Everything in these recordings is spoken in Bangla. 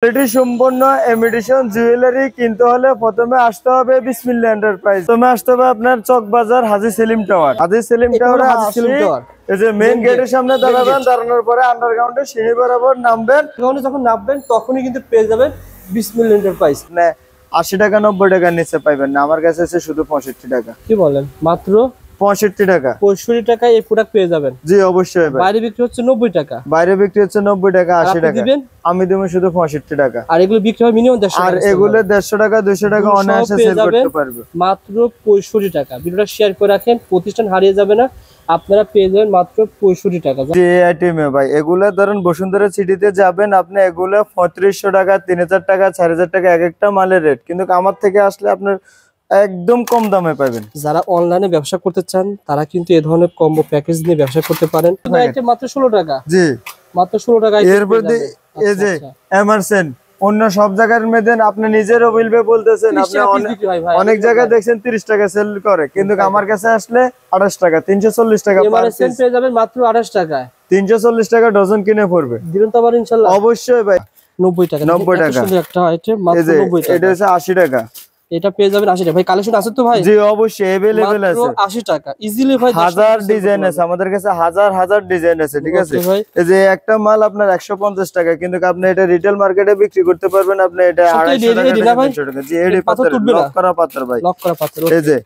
কোয়ালিটি সম্পন্ন ইমিটেশন জুয়েলারি কিনতে হলে প্রথমে আসতে হবে বিসমিল্লাহ এন্টারপ্রাইজ। প্রথমে আসতে হবে আপনার চকবাজার হাজী সেলিম টাওয়ার। হাজী সেলিম টাওয়ারে এই যে মেইন গেটের সামনে দাঁড়াবেন, দাঁড়ানোর পরে আন্ডারগ্রাউন্ডে সিঁড়ি বরাবর নামবেন। যখন নামবেন তখনই কিন্তু পেয়ে যাবেন বিসমিল্লাহ এন্টারপ্রাইজ। 80 টাকা 90 টাকার নিচে পাইবেন না, আমার কাছে আছে শুধু 65 টাকা। কি বলেন? মাত্র 65 টাকা। 65 টাকায় এই প্রোডাক্ট পেয়ে যাবেন। জি অবশ্যই ভাই। বাইরে বিক্রি হচ্ছে 90 টাকা। বাইরে বিক্রি হচ্ছে 90 টাকা 80 টাকা। আমি দেব শুধু 65 টাকা। আর এগুলো বিক্রি হয় মিনিমাম 150 টাকা। আর এগুলো 150 টাকা 200 টাকা অনায়াসে সেল করতে পারবে মাত্র 65 টাকা। ভিডিওটা শেয়ার করে রাখেন, প্রতিষ্ঠান হারিয়ে যাবে না। আপনারা পেয়ে যাবেন মাত্র 65 টাকা। যে আইটেমে ভাই এগুলা ধরেন বসুন্ধরা সিটিতে যাবেন আপনি, এগুলা 3500 টাকা 3000 টাকা 4000 টাকা এক একটা মালের রেট, কিন্তু আমার থেকে আসলে আপনার একদম কম দামে পাবেন। যারা অনলাইনে ব্যবসা করতে চান তারা কিন্তু এই ধরনের কম্বো প্যাকেজ নিয়ে ব্যবসা করতে পারেন। আইটেম মাত্র 16 টাকা। জি মাত্র 16 টাকা। এরপর এই যে এমারসন অন্য সব জায়গার মধ্যে আপনি নিজেরও বলবে বলতেছেন, আপনি অনেক জায়গায় দেখছেন 30 টাকা সেল করে, কিন্তু আমার কাছে আসলে 28 টাকা 340 টাকা পার পিস পেয়ে যাবেন মাত্র 28 টাকায়। 340 টাকা ডজন কিনে পড়বে। দিবেন তো আবার ইনশাআল্লাহ? অবশ্যই ভাই। 90 টাকা। 90 টাকা একটা আইটেম মাত্র 90 টাকা। এটা হচ্ছে 80 টাকা। এটা পেয়ে যাবেন 80 টাকা। ভাই কালেকশন আছে তো ভাই? জি অবশ্যই अवेलेबल আছে। মাত্র 80 টাকা ইজিলি ভাই। হাজার ডিজাইন আছে আমাদের কাছে, হাজার ডিজাইন আছে। ঠিক আছে, এই যে একটা মাল আপনার 150 টাকা, কিন্তু আপনি এটা রিটেল মার্কেটে বিক্রি করতে পারবেন আপনি এটা 250 টাকা 300 টাকা। জি এডি পাথর লক করা পাথর ভাই, লক করা পাথর। এই যে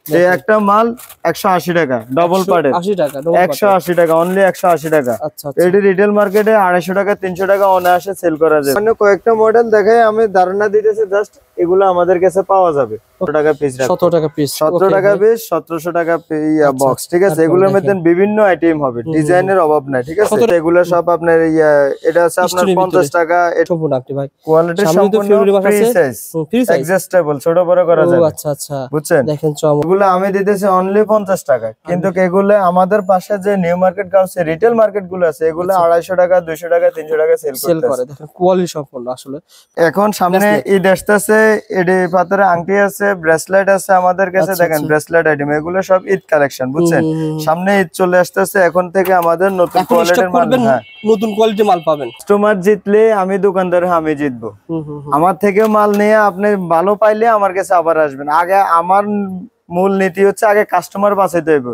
এই একটা মাল 180 টাকা ডাবল পার্টের। 80 টাকা 180 টাকা অনলি 180 টাকা। আচ্ছা এটি রিটেল মার্কেটে 250 টাকা 300 টাকা অনায়াসে সেল করা যায়। মানে কয়েকটা মডেল দেখাই আমি ধারণা দিতেছি, জাস্ট এগুলো আমাদের কাছে পাওয়া যাবে 17 টাকা পিস। 17 টাকা পিস 17 টাকা পিস 1700 টাকা বক্স। ঠিক আছে, এগুলোর মধ্যে বিভিন্ন আইটেম হবে, ডিজাইনের অভাব নাই। ঠিক আছে, এগুলো সব আপনার এটা আছে আপনার 50 টাকা। সম্পূর্ণ আপনি ভাই কোয়ালিটি সম্পূর্ণ ফ্রি সাইজ, অ্যাডজাস্টেবল ছোট বড় করা যাবে। আচ্ছা আচ্ছা বুঝছেন? দেখেন এগুলো আমি দিতেছি অনলি 50 টাকা, কিন্তু এগুলো আমাদের পাশে যে new market Ghause retail market গুলো আছে এগুলো 250 টাকা 200 টাকা 300 টাকা সেল করে। দেখেন কোয়ালিটি সম্পূর্ণ। আসলে এখন সামনে ঈদ আসতেছে, এডি পাথরে আংটি আছে, ব্রেসলেট আছে আমাদের কাছে। দেখেন ব্রেসলেট আইটেম এগুলো সব ঈদ কালেকশন। বুঝছেন? সামনে ঈদ চলে আসতেছে, এখন থেকে আমাদের নতুন কোয়ালিটির মাল, নতুন কোয়ালিটির মাল পাবেন। কাস্টমার জিতলে আমি দোকানদার আমি জিতবো। আমার থেকে মাল নিয়ে আপনি ভালো পাইলে আমার কাছে আবার আসবেন। আগে আমার মূল নীতি হচ্ছে আগে কাস্টমার বাঁচাইতে হইব।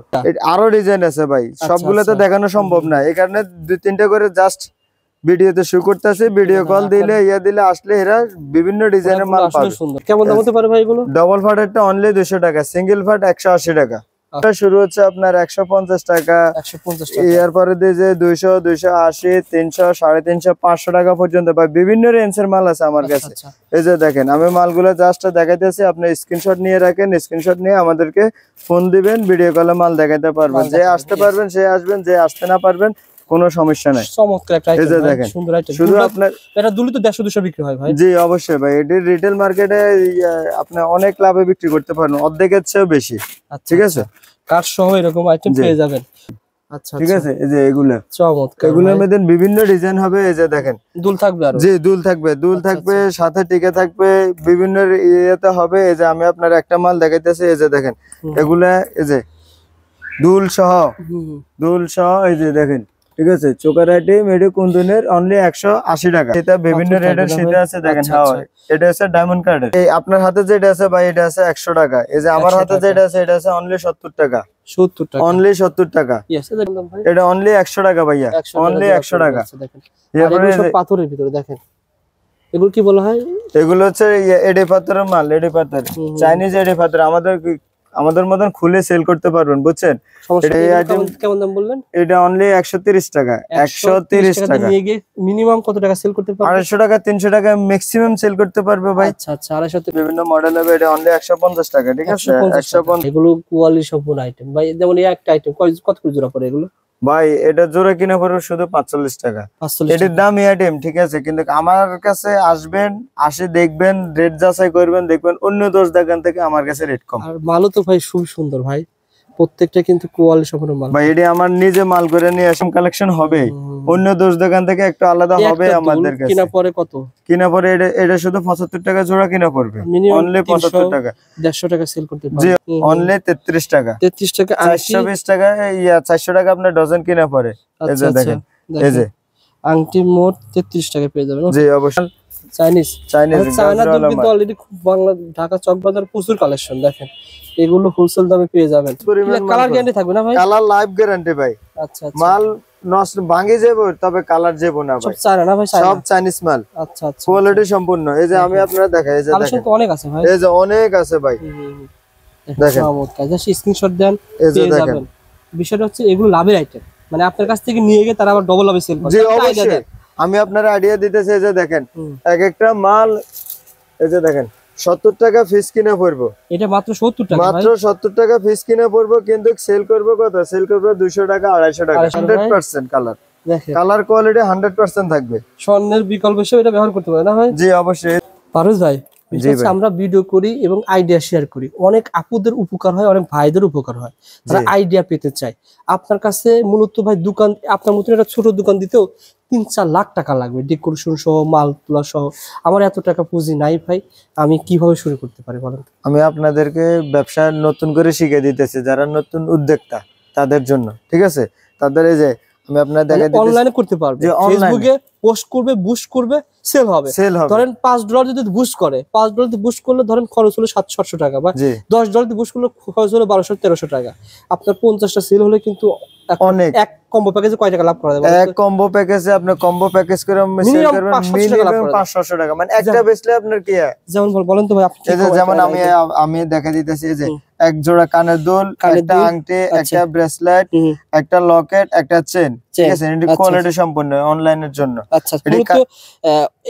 আরো ডিজাইন আছে ভাই, সবগুলো তো দেখানো সম্ভব না, এই কারণে 2-3টা করে জাস্ট ভিডিওতে শো করতেছে। ভিডিও কল দিলে দিলে আসলে এরা বিভিন্ন ডিজাইনের মাল পাবে। কেমন দাম হতে পারে ভাই এগুলো? ডাবল ফাটেরটা অনলি 200 টাকা, সিঙ্গেল ফাট 180 টাকা। এটা শুরু হচ্ছে আপনার 150 টাকা, 150 টাকা। এরপরে দিয়ে যে 200 280 300 350 500 টাকা পর্যন্ত পাই। বিভিন্ন রেঞ্জের মাল আছে আমার কাছে। এই যে দেখেন আমি মালগুলো জাস্ট দেখাইতেছি, আপনি স্ক্রিনশট নিয়ে রাখেন, স্ক্রিনশট নিয়ে আমাদেরকে ফোন দিবেন, ভিডিও কলে মাল দেখাইতে পারবেন। যে আসতে পারবেন সে আসবেন, যে আসতে না পারবেন কোনো সমস্যা নাই। চমৎকার একটা আইটেম, দেখেন সুন্দর আইটেম। শুধু আপনার এটা দুলি তো 150-200 বিক্রি হয় ভাই। জি অবশ্যই ভাই, এটি রিটেল মার্কেটে আপনি অনেক লাভে বিক্রি করতে পারেন, অর্ধেকের চেয়েও বেশি। ঠিক আছে, কাট সহ এরকম আইটেম পেয়ে যাবেন। আচ্ছা ঠিক আছে, এই যে এগুলা চমৎকার, এগুলোর মধ্যে বিভিন্ন ডিজাইন হবে। এই যে দেখেন দুল থাকবে, আর জি দুল থাকবে, দুল থাকবে সাথে টিকে থাকবে, বিভিন্ন ইয়েতে হবে। এই যে আমি আপনার একটা মাল দেখাইতেছি, এই যে দেখেন এগুলা এই যে দুল সহ, এই যে দেখেন। ঠিক আছে, চোকার আইটেম এটি কুন্দনের অনলি 180 টাকা। এটা বিভিন্ন রেটের সেটা আছে। দেখেন এটা আছে ডায়মন্ড কার্ডের। এই আপনার হাতে যেটা আছে ভাই এটা আছে 100 টাকা। এই যে আমার হাতে যেটা আছে এটা আছে অনলি 70 টাকা। 70 টাকা অনলি 70 টাকা। এটা অনলি 100 টাকা ভাইয়া, অনলি 100 টাকা। এরপরে সব পাথরের ভিতরে দেখেন এগুলো কি বলা হয়? এগুলো হচ্ছে এডি পাথরের মাল, এডি পাথর, চাইনিজ এডি পাথর। আমাদের মতন খুলে সেল করতে পারবেন। বুঝছেন? কেমন দাম বললেন? এটা অনলি 130 টাকা। 130 টাকা নিয়ে মিনিমাম কত টাকা সেল করতে পারবে? 250 টাকা 300 টাকা ম্যাক্সিমাম সেল করতে পারবে ভাই। আচ্ছা আচ্ছা, 250 বিভিন্ন মডেল হবে। এটা অনলি 150 টাকা। ঠিক আছে, 150। এগুলো কোয়ালিটি সম্পূর্ণ আইটেম ভাই। যেমন এই একটা আইটেম কত করে জোড়া পড়ে এগুলো? ভাই এটা জোড়া কিনে পড়বে শুধু 45 টাকা। এটির দাম এই আইটেম। ঠিক আছে, কিন্তু আমার কাছে আসবেন, আসে দেখবেন, রেট যাচাই করবেন, দেখবেন অন্য 10 দোকান থেকে আমার কাছে রেট কম। আর মালও তো ভাই খুব সুন্দর ভাই, প্রত্যেকটা কিন্তু কোয়ালিটি সম্পূর্ণ মাল ভাই। এটি আমার নিজে মাল করে নিয়ে আসম কালেকশন হবে, অন্য 10 দোকান থেকে একটু আলাদা হবে আমাদের কাছে। কিনা পরে কত? কিনা পরে এটা শুধু 75 টাকা জোড়া কিনা পড়বে, অনলি 75 টাকা। 150 টাকা সেল করতে পারবে। জি অনলি 33 টাকা। 33 টাকা 420 টাকা 400 টাকা আপনার ডজন কিনা পড়ে। এই যে দেখেন, এই যে আংটি মোট 33 টাকা পেয়ে যাবেন। জি অবশ্যই। চাইনিজ চাইনিজ চায়না দুধ কিন্তু অলরেডি বাংলা ঢাকা চকবাজার প্রচুর কালেকশন দেখেন, এগুলো হোলসেল দামে পেয়ে যাবেন। কালার গ্যারান্টি থাকবে না ভাই? কালার লাইফ গ্যারান্টি ভাই। আচ্ছা আচ্ছা, মাল নষ্ট ভাঙে যাবে তবে কালার যাবে না ভাই, সব চায়না না ভাই? সব চাইনিজ মাল। আচ্ছা আচ্ছা, কোয়ালিটি সম্পূর্ণ। এই যে আমি আপনারা দেখাই, এই যে কালেকশন দেখেন তো অনেক আছে ভাই, এই যে অনেক আছে ভাই, দেখেন চমৎকার। জাস্ট স্ক্রিনশট দেন এই যে পেয়ে দেখেন। যাবেন। বিষয়টা হচ্ছে এগুলো লাভের আইটেম, মানে আপনার কাছ থেকে নিয়ে গিয়ে তারা আবার ডবল লাভে সেল করে। জি অবশ্যই, আমি আপনার আইডিয়া দিতেছি। এই যে দেখেন এক একটা মাল, এই যে দেখেন 70 টাকা পিস কিনে পড়বো, এটা মাত্র 70 টাকা ভাই, মাত্র 70 টাকা পিস কিনে পড়বো, কিন্তু সেল করবো কত? সেল করবো 200 টাকা 250 টাকা। 100% কালার, দেখেন কালার কোয়ালিটি 100% থাকবে। স্বর্ণের বিকল্প হিসেবে এটা ব্যবহার করতে পারে না ভাই? জি অবশ্যই। পারুজ ভাই, জি ভাই। আমরা ভিডিও করি এবং আইডিয়া শেয়ার করি, অনেক আপুদের উপকার হয়, অনেক ভাইদের উপকার হয়, তারা আইডিয়া পেতে চায়। আপনার কাছে মূলত ভাই দোকান, আপনার মতন একটা ছোট দোকান দিতেও 3-4 লাখ টাকা লাগবে, ডেকোরেশন সহ, মাল তোলা সহ। আমার এত টাকা পুঁজি নাই ভাই, আমি কিভাবে শুরু করতে পারি বলেন? আমি আপনাদেরকে ব্যবসা নতুন করে শিখিয়ে দিতেছি, যারা নতুন উদ্যোক্তা তাদের জন্য, ঠিক আছে? তাদের এই যে আমি আপনার দেখাই দিতেছি, অনলাইনে করতে পারবে, ফেসবুকে পোস্ট করবে, বুস্ট করবে, সেল হবে। ধরেন $5 যদি বুস্ট করে, $5 বুস্ট করলে ধরেন খরচ হলো 700-800 টাকা, বা $10 বুস্ট করলে খরচ হলো 1200-1300 টাকা। আপনার 50টা সেল হলে কিন্তু অনেক। এক কম্বো প্যাকেজে কয় টাকা লাভ করা যাবে? এক কম্বো প্যাকেজে আপনি কম্বো প্যাকেজ করে সেল করবেন মিনিমাম 500 টাকা, মানে একটা বেচলে আপনার কি? যেমন বলেন তো ভাই আপনি। এই যে যেমন আমি দেখা দিতেছি, এই যে এক জোড়া কানের দুল, একটা আংটি, একটা ব্রেসলেট, একটা লকেট, একটা চেন, ঠিক আছে? এটি কোয়ালিটি সম্পন্ন অনলাইনের জন্য। আচ্ছা, তো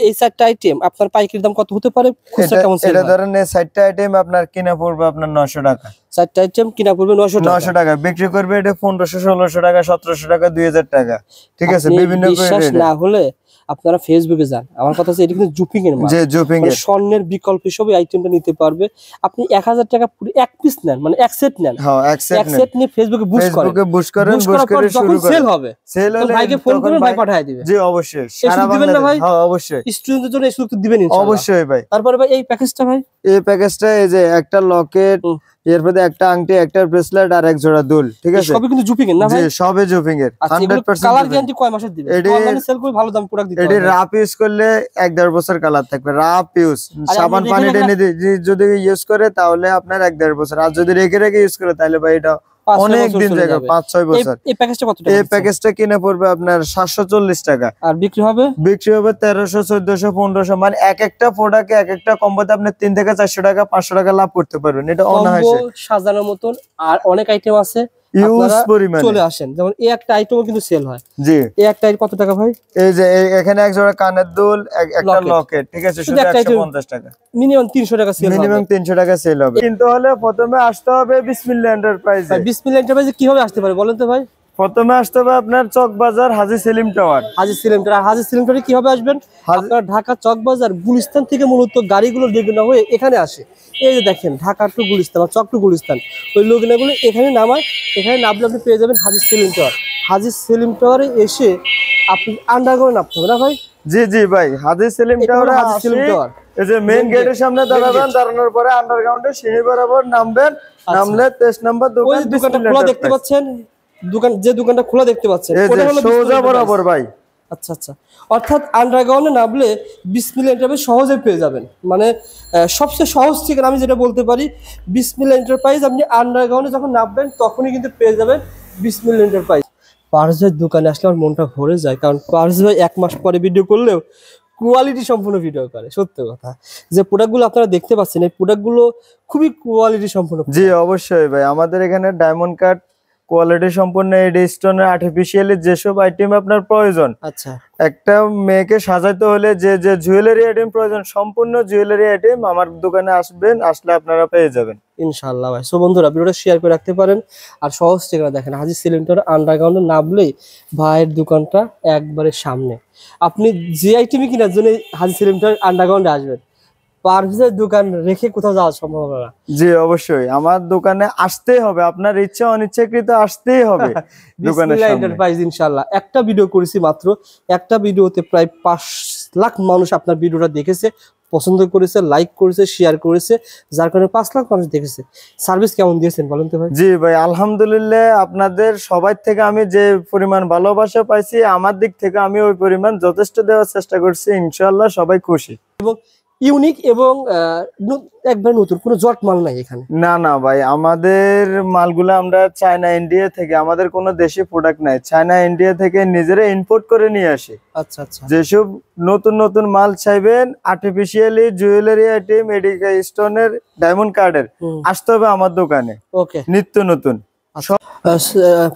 এই 4টা আইটেম আপনার পাইকারি দাম কত হতে পারে? খুচরা কেমন সেল হয়? এটা ধরেন এই 4টা আইটেম আপনার কিনা পড়বে আপনার 900 টাকা। 4টা আইটেম কিনা পড়বে 900 টাকা, বিক্রি করবে এটা 1500-1600 টাকা, 1700 টাকা, 2000 টাকা, ঠিক আছে? বিভিন্ন বিশ্বাস না হলে আপনারা ফেসবুকে যান, আমার কথা হচ্ছে এটা কিন্তু জুপিং এর মাল, যে জুপিং এর স্বর্ণের বিকল্প হিসেবে আইটেমটা নিতে পারবে। আপনি 1000 টাকা পুরো এক পিস নেন, মানে এক সেট নেন, হ্যাঁ এক সেট নিয়ে ফেসবুকে বুস্ট করেন, বুস্ট করে শুরু করেন, সেল হবে, সেল হলে ভাইকে ফোন করবেন, ভাই পাঠিয়ে দিবে। জি অবশ্যই, সারা বাংলাদেশে। হ্যাঁ অবশ্যই, স্টুডেন্টদের জন্য এই সুযোগ দিবেন ইনশাআল্লাহ। অবশ্যই ভাই। তারপরে ভাই এই প্যাকেজটা, ভাই এই প্যাকেজটা এই যে একটা লকেট, এরপরে একটা আংটি, একটা ব্রেসলেট আর এক জোড়া দুল, ঠিক আছে? সবই কিন্তু জুপিং এর না ভাই? জি সবই জুপিং এর, 100% কালার গ্যারান্টি কয় মাসের দিবেন? অনলাইনে সেল করে ভালো দাম প্রোডাক্ট দিতে হবে। এটি রাফ ইউজ করলে 1-1.5 বছর কালার থাকবে, রাফ ইউজ। সাবান পানি টেনে যদি ইউজ করে তাহলে আপনার 1-1.5 বছর, আর যদি রেখে রেখে ইউজ করে তাহলে ভাই এটা অনেক দিন যাবে, 5-6 বছর। এই প্যাকেজটা কত টাকা? এই প্যাকেজটা কিনে পড়বে আপনার 740 টাকা, আর বিক্রি হবে 1300, 1400, 1500, মানে এক একটা প্রোডাক্টে এক একটা কম্বোতে আপনি 3 থেকে 400 টাকা, 500 টাকা লাভ করতে পারবেন, এটা অনায়াসে। সাজানোর মতন আর অনেক আইটেম আছে, ইউজ পরিমাণে চলে আসেন। যেমন এই একটা আইটেমও কিন্তু সেল হয়। জি, এই একটা আইটেম কত টাকা ভাই? এই যে এখানে এক জোড়া কানের দুল, একটা লকেট, ঠিক আছে? শুধু 150 টাকা, মিনিমাম 300 টাকা সেল হবে, মিনিমাম 300 টাকা সেল হবে। কিন্তু হলে প্রথমে আসতে হবে বিসমিল্লাহ এন্টারপ্রাইজে। ভাই বিসমিল্লাহ এন্টারপ্রাইজে কিভাবে আসতে পারে বলেন তো ভাই? প্রথমে আসতে হবে আপনার চক বাজার হাজী সেলিম টাওয়ার। হাজী সেলিম টাওয়ার, আর হাজী সেলিম টাওয়ারে কিভাবে আসবেন? আপনারা ঢাকা চক বাজার গুলিস্তান থেকে মূলত গাড়িগুলো লেগুনা হয়ে এখানে আসে। এই যে দেখেন ঢাকা টু গুলিস্তান বা চক টু গুলিস্তান, ওই লেগুনাগুলো এখানে নামায়, এখানে নামলে আপনি পেয়ে যাবেন হাজী সেলিম টাওয়ার। হাজী সেলিম টাওয়ারে এসে আপনি আন্ডারগ্রাউন্ডে নামতে হবে না ভাই? জি জি ভাই, হাজী সেলিম টাওয়ারে, হাজী সেলিম টাওয়ার এই যে মেইন গেটের সামনে দাঁড়াবেন, দাঁড়ানোর পরে আন্ডারগ্রাউন্ডে সিঁড়ি বরাবর নামবেন, নামলে 23 নম্বর দোকান। ওই দোকানটা খোলা দেখতে পাচ্ছেন, দোকানটা খোলা দেখতে পাচ্ছেন, ওটা হলো সোজা বরাবর ভাই। আচ্ছা আচ্ছা, অর্থাৎ আন্ডারগ্রাউন্ডে নামলে বিসমিল্লাহ এন্টারপ্রাইজ সহজে পেয়ে যাবেন। মানে সবচেয়ে সহজ ঠিকানা আমি যেটা বলতে পারি, বিসমিল্লাহ এন্টারপ্রাইজ। আপনি আন্ডারগ্রাউন্ডে যখন নামবেন তখনই কিন্তু পেয়ে যাবেন বিসমিল্লাহ এন্টারপ্রাইজ। পারস ভাই দোকানে আসলে আমার মনটা ভরে যায়, কারণ পারস ভাই 1 মাস পরে ভিডিও করলেও কোয়ালিটি সম্পূর্ণ ভিডিও করে। সত্য কথা, যে প্রোডাক্টগুলো আপনারা দেখতে পাচ্ছেন এই প্রোডাক্টগুলো খুবই কোয়ালিটি সম্পূর্ণ। জি অবশ্যই ভাই, আমাদের এখানে ডায়মন্ড কাট কোয়ালিটি সম্পূর্ণ এডি স্টোনের আর্টিফিশিয়ালি যেসব আইটেম আপনার প্রয়োজন, আচ্ছা একটা মেয়েকে সাজাইতে হলে যে যে জুয়েলারি আইটেম প্রয়োজন, সম্পূর্ণ জুয়েলারি আইটেম আমার দোকানে আসবেন, আসলে আপনারা পেয়ে যাবেন ইনশাআল্লাহ ভাই। সো বন্ধুরা ভিডিওটা শেয়ার করে রাখতে পারেন। আর সহজ ঠিকানা দেখেন, হাজী সেলিম টাওয়ার আন্ডারগ্রাউন্ডে নামলেই ভাইয়ের দোকানটা একবারে সামনে। আপনি যে আইটেমই কেনার জন্য হাজী সেলিম টাওয়ার আন্ডারগ্রাউন্ডে আসবেন, পারভেজের দোকান রেখে কোথাও যাওয়া সম্ভব না। জি অবশ্যই, আমার দোকানে আসতেই হবে, আপনার ইচ্ছা অনিচ্ছাকৃত আসতেই হবে দোকানের সামনে। এন্টারপ্রাইজ ইনশাআল্লাহ। একটা ভিডিও করেছি মাত্র, একটা ভিডিওতে প্রায় 5 লাখ মানুষ আপনার ভিডিওটা দেখেছে, পছন্দ করেছে, লাইক করেছে, শেয়ার করেছে, যার কারণে 5 লাখ মানুষ দেখেছে। সার্ভিস কেমন দিয়েছেন বলেন তো ভাই? জি ভাই আলহামদুলিল্লাহ, আপনাদের সবাই থেকে আমি যে পরিমাণ ভালোবাসা পাইছি, আমার দিক থেকে আমি ওই পরিমাণ যথেষ্ট দেওয়ার চেষ্টা করছি, ইনশাআল্লাহ সবাই খুশি। এবং ইউনিক এবং একবার নতুন কোনো জট মাল নাই এখানে। না না ভাই, আমাদের মালগুলো আমরা চায়না ইন্ডিয়া থেকে, আমাদের কোনো দেশি প্রোডাক্ট নাই, চায়না ইন্ডিয়া থেকে নিজেরা ইম্পোর্ট করে নিয়ে আসি। আচ্ছা আচ্ছা। যেসব নতুন নতুন মাল চাইবেন, আর্টিফিশিয়ালি জুয়েলারি আইটেম, মেডিকেল স্টোনের, ডায়মন্ড কার্ডের, আসতে হবে আমার দোকানে। ওকে, নিত্য নতুন।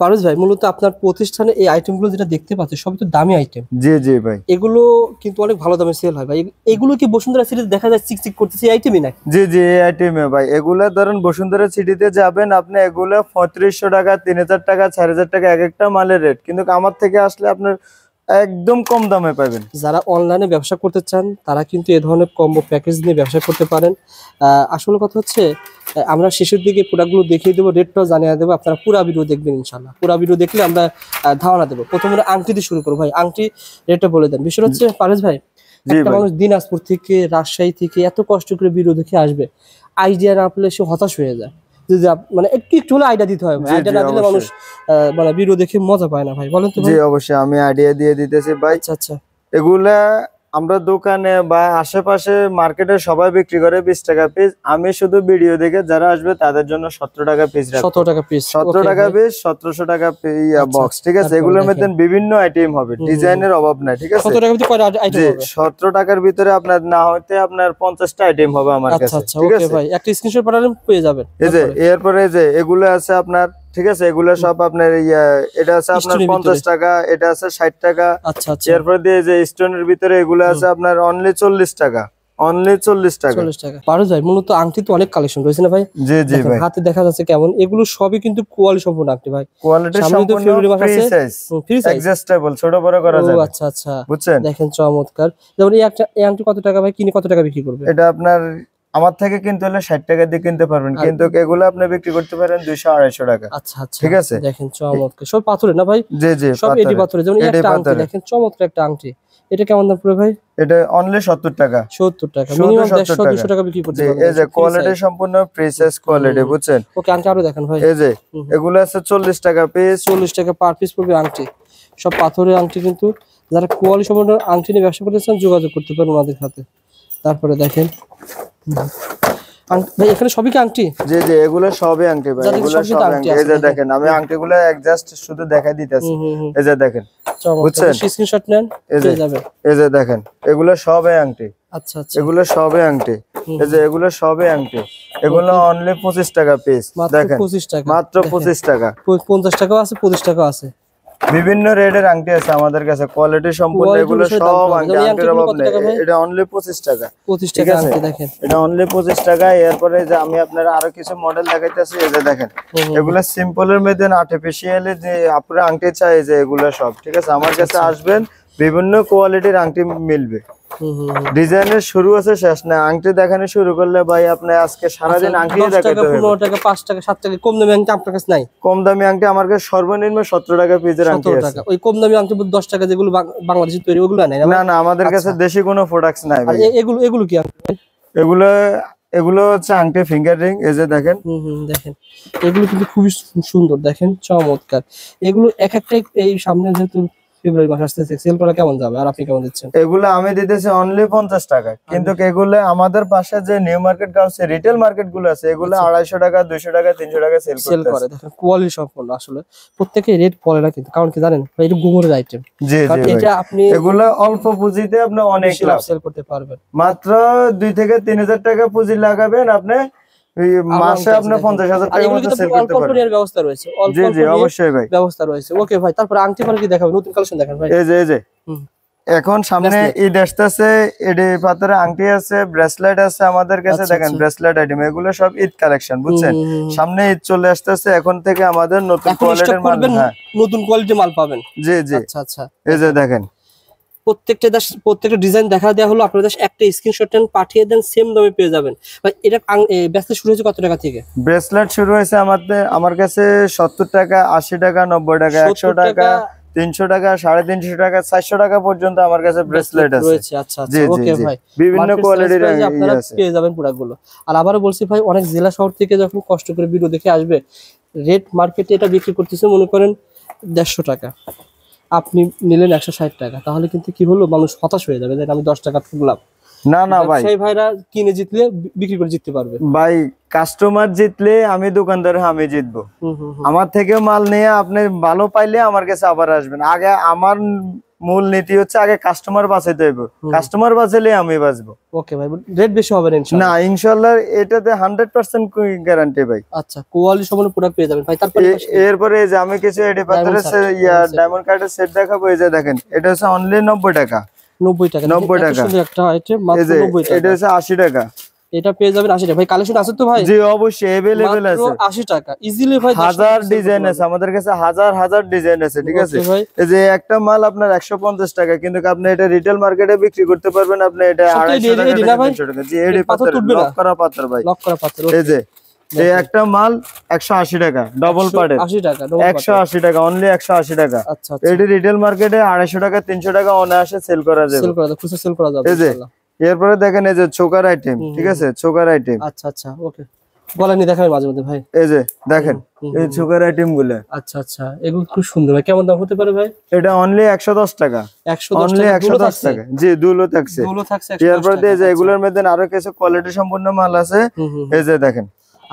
পারভেজ ভাই, মূলত আপনার প্রতিষ্ঠানে এই আইটেমগুলো যেটা দেখতে পাচ্ছি সবই তো দামি আইটেম। জি জি ভাই, এগুলো কিন্তু অনেক ভালো দামে সেল হয় ভাই। এগুলো কি বসুন্ধরা সিটিতে দেখা যায় চিকচিক করতেছে এই আইটেমই নাকি? জি জি, এই আইটেমে ভাই। এগুলা ধরুন বসুন্ধরা সিটিতে যাবেন আপনি, এগুলা 3500 টাকা, 3000 টাকা, 4000 টাকা এক একটা মালের রেট, কিন্তু আমার থেকে আসলে আপনার একদম কম দামে পাবেন। যারা অনলাইনে ব্যবসা করতে চান তারা কিন্তু এই ধরনের কম্বো প্যাকেজ নিয়ে ব্যবসা করতে পারেন। আসলে কথা হচ্ছে আমরা শেষের দিকে প্রোডাক্টগুলো দেখিয়ে দেবো, রেটটাও জানিয়ে দেবো, আপনারা পুরো ভিডিও দেখবেন ইনশাল্লাহ। পুরো ভিডিও দেখলে আমরা ধারণা দেবো। প্রথমে আংটি দিয়ে শুরু করবো ভাই, আংটি রেটটা বলে দেন। বিষয় হচ্ছে পারভেজ ভাই, একটা মানুষ দিনাজপুর থেকে, রাজশাহী থেকে এত কষ্ট করে ভিডিও দেখে আসবে, আইডিয়া না পেলে সে হতাশ হয়ে যায়। যদি মানে একটু একটু হলে আইডিয়া দিতে হয়, আইডিয়া না দিলে মানুষ মানে ভিডিও দেখে মজা পায় না ভাই। বলেন তো ভাই। জি অবশ্যই, আমি আইডিয়া দিয়ে দিতেছি ভাই। আচ্ছা আচ্ছা। এগুলা আমরা দোকানে বা আশেপাশে মার্কেটে সবাই বিক্রি করে 20 টাকা পিস। আমি শুধু ভিডিও দেখে যারা আসবে তাদের জন্য 17 টাকা পিস রাখবো। 17 টাকা পিস, 17 টাকা পিস, 1700 টাকা বক্স, ঠিক আছে? এগুলোর মধ্যে বিভিন্ন আইটেম হবে, ডিজাইনের অভাব নাই, ঠিক আছে? 17 টাকার ভিতরে কয়টা আইটেম হবে? 17 টাকার ভিতরে আপনার না হইতে আপনার 50টা আইটেম হবে আমার কাছে, ঠিক আছে ভাই? একটা স্ক্রিনশট পাঠালে পেয়ে যাবেন। এই যে এরপরে যে এগুলো আছে আপনার, ঠিক আছে? এগুলো সব আপনার এটা আছে আপনার 50 টাকা, এটা আছে 60 টাকা। আচ্ছা আচ্ছা। এরপরে দিয়ে যে স্টোনের ভিতরে এগুলো আছে আপনার অনলি 40 টাকা, অনলি 40 টাকা। 40 টাকা। পারভেজ ভাই, মূলত আংটি তো অনেক কালেকশন রয়েছে না ভাই? জি জি ভাই, হাতে দেখা যাচ্ছে কেমন, এগুলো সবই কিন্তু কোয়ালিটি সম্পূর্ণ আংটি ভাই। কোয়ালিটি সম্পূর্ণ, ফ্রি সাইজ, অ্যাডজাস্টেবল, ছোট বড় করা যাবে। আচ্ছা আচ্ছা, বুঝছেন? দেখেন চমৎকার। যেমন এই আংটি কত টাকা ভাই, কিনে কত টাকা বিক্রি করবে? এটা আপনার আমার থেকে কিনতে হলে 60 টাকা দিয়ে কিনতে পারবেন, কিন্তু এগুলো আপনি বিক্রি করতে পারেন 200-250 টাকা। আচ্ছা আচ্ছা, ঠিক আছে? দেখেন চমৎকার, সব পাথরের না ভাই? জি জি, সব এডি পাথরের। যেমন এই একটা আংটি দেখেন, চমৎকার একটা আংটি। এটা কেমন দাম পড়বে ভাই? এটা অনলি 70 টাকা। 70 টাকা, মিনিমাম 150-200 টাকা বিক্রি করতে পারবেন। এই যে কোয়ালিটি সম্পূর্ণ ফ্রি সাইজ কোয়ালিটি, বুঝছেন? ওকে, আংটি আরো দেখেন ভাই। এই যে এগুলো আছে 40 টাকা পিস, 40 টাকা পার পিস পড়বে আংটি। সব পাথরের আংটি, কিন্তু যারা কোয়ালিটি সম্পন্ন আংটি নিয়ে ব্যবসা করতে চান যোগাযোগ করতে পারেন ওনাদের সাথে। তারপরে দেখেন ভাই, এখানে সবই কি আংটি? জি জি, এগুলো সবই আংটি ভাই, এগুলো সব আংটি। এই যে দেখেন, আমি আংটিগুলো জাস্ট শুধু দেখাই দিতেছি। এই যে দেখেন, বুঝছেন? স্ক্রিনশট নেন, পেয়ে যাবেন। এই যে দেখেন, এগুলো সবই আংটি। আচ্ছা আচ্ছা, এগুলো সবই আংটি। এই যে এগুলো সবই আংটি, এগুলো অনলি 25 টাকা পিস। দেখেন, 25 টাকা, মাত্র 25 টাকা। 50 টাকাও আছে, 25 টাকাও আছে। বিভিন্ন রেটের আংটি আছে আমাদের কাছে, কোয়ালিটি সম্পূর্ণ। এগুলো সব আংটি, আংটির অভাব নেই। এটা অনলি 25 টাকা। 25 টাকা আংটি দেখেন, এটা অনলি 25 টাকা। এরপরে যে আমি আপনার আরো কিছু মডেল দেখাইতেছি। এই যে দেখেন, এগুলো সিম্পলের মধ্যে আর্টিফিশিয়ালি যে আপনারা আংটি চাই, যে এগুলো সব, ঠিক আছে? আমার কাছে আসবেন, বিভিন্ন কোয়ালিটির আংটি মিলবে। ডিজাইনের শুরু আছে, শেষ না। আংটি দেখানো শুরু করলে ভাই আপনি আজকে সারাদিন আংটি দেখাতে হবে। 15 টাকা, 5 টাকা, 7 টাকা কম দামি আংটি আপনার কাছে নাই? কম দামি আংটি আমার কাছে সর্বনিম্ন 17 টাকা পিসের আংটি আছে। ওই কম দামি আংটি 10 টাকা যেগুলো বাংলাদেশে তৈরি, ওগুলো নাই না না, আমাদের কাছে দেশি কোনো প্রোডাক্টস নাই ভাই। এগুলো কি আংটি? এগুলো হচ্ছে আংটি ফিঙ্গার রিং। এই যে দেখেন, দেখেন এগুলো কিন্তু খুবই সুন্দর, দেখেন চমৎকার। এগুলো এক একটা এই সামনে যেহেতু ফেব্রুয়ারি মাস আসতেছে, সেল করা কেমন যাবে? আর আপনি কেমন দিচ্ছেন? এগুলো আমি দিতেছি অনলি 50 টাকা, কিন্তু এগুলো আমাদের পাশে যে new market Ghause retail market গুলো আছে, এগুলো 250 টাকা, 200 টাকা, 300 টাকা সেল করে। দেখেন কোয়ালিটি সম্পূর্ণ। আসলে প্রত্যেকে রেট বলে না, কিন্তু কারণ কি জানেন, এটা গোবরের আইটেম। জি জি, এটা আপনি এগুলো অল্প পুঁজিতে আপনি অনেক লাভ সেল করতে পারবেন। মাত্র 2 থেকে 3000 টাকা পুঁজি লাগাবেন, আপনি মাসে আপনি 50,000 টাকা মতো সেল করতে পারবেন। এর ব্যবস্থা রয়েছে, জি জি, অবশ্যই ভাই, ব্যবস্থা রয়েছে। ওকে ভাই, তারপর আংটি পরে কি দেখাবেন? নতুন কালেকশন দেখেন ভাই। এই যে এখন সামনে ঈদ আসতেছে, এডি পাথরে আংটি আছে, ব্রেসলেট আছে আমাদের কাছে। দেখেন ব্রেসলেট আইটেম, এগুলো সব ঈদ কালেকশন, বুঝছেন? সামনে ঈদ চলে আসতেছে, এখন থেকে আমাদের নতুন কোয়ালিটির মাল, নতুন কোয়ালিটির মাল পাবেন। জি জি, আচ্ছা আচ্ছা। এই যে দেখেন, প্রত্যেকটা ডিজাইন দেখা দেওয়া হলো, আপনাদের একটা স্ক্রিনশট নেন, পাঠিয়ে দেন, সেম দামে পেয়ে যাবেন ভাই। এটা ব্রেসলেট শুরু হয়েছে কত টাকা থেকে? ব্রেসলেট শুরু হয়েছে আমার কাছে 70 টাকা, 80 টাকা, 90 টাকা, 100 টাকা, 300 টাকা, 350 টাকা, 400 টাকা পর্যন্ত আমার কাছে ব্রেসলেট আছে। আচ্ছা আচ্ছা, ওকে ভাই, বিভিন্ন কোয়ালিটির আপনারা পেয়ে যাবেন প্রোডাক্টগুলো। আর আবারও বলছি ভাই, অনেক জেলা শহর থেকে যখন কষ্ট করে ভিডিও দেখে আসবে, রেট মার্কেটে এটা বিক্রি করতেছে মনে করেন 150 টাকা, আপনি নিলেন 160 টাকা, তাহলে কিন্তু কি হলো, মানুষ হতাশ হয়ে যাবে যে আমি 10 টাকা ঠুকলাম। না না ভাই, ব্যবসায়ী ভাইরা কিনে জিতলে বিক্রি করে জিততে পারবে। ভাই কাস্টমার জিতলে আমি দোকানদার আমি জিতবো। আমার থেকে মাল নিয়ে আপনি ভালো পাইলে আমার কাছে আবার আসবেন। আগে আমার মূল নীতি হচ্ছে আগে কাস্টমার বাঁচাইতে হইব, কাস্টমার বাঁচাইলে আমি বাঁচবো। ওকে ভাই, রেট বেশি হবে না ইনশাআল্লাহ? না ইনশাআল্লাহ এটাতে 100% গ্যারান্টি ভাই। আচ্ছা, কোয়ালিটি সম্পন্ন প্রোডাক্ট পেয়ে যাবেন ভাই। তারপরে এরপরে এই যে আমি কিছু এডি পাথরের ডায়মন্ড কাটের সেট দেখাবো। এই যে দেখেন, এটা হচ্ছে অনলি 90 টাকা। 90 টাকা? 90 টাকা একটা আইটেম মাত্র 90 টাকা। এটা হচ্ছে 80 টাকা। এটা পেয়ে যাবেন 80 টাকা। ভাই কালেকশন আছে তো ভাই? জি অবশ্যই अवेलेबल আছে। মাত্র 80 টাকা ইজিলি ভাই। হাজার ডিজাইন আছে আমাদের কাছে, হাজার ডিজাইন আছে, ঠিক আছে? এই যে একটা মাল আপনার 150 টাকা, কিন্তু আপনি এটা রিটেল মার্কেটে বিক্রি করতে পারবেন আপনি এটা 250 টাকা 300 টাকা। জি এডি পাথর, লক করা পাথর ভাই, লক করা পাথর। এই যে এই একটা মাল 180 টাকা ডাবল পার্টের। 80 টাকা 180 টাকা, অনলি 180 টাকা। আচ্ছা, এটি রিটেল মার্কেটে 250 টাকা 300 টাকা অনায়াসে সেল করা যাবে। সেল করা যাবে, খুচরা সেল করা যাবে এই যে ইনশাআল্লাহ। এরপরে দেখেন এই যে চোকার আইটেম, ঠিক আছে? Choker item. আচ্ছা ওকে, গলা নিয়ে দেখাবেন মাঝে মধ্যে ভাই। এই যে দেখেন এই চোকার আইটেম গুলো। আচ্ছা এগুলো খুব সুন্দর ভাই। কেমন দাম হতে পারে ভাই? এটা অনলি 110 টাকা। 110 অনলি 110 টাকা। জি দুলো থাকছে। দুলো থাকছে 110 এরপর এই যে এগুলোর মধ্যে আরো কিছু কোয়ালিটি সম্পন্ন মাল আছে। এই যে দেখেন।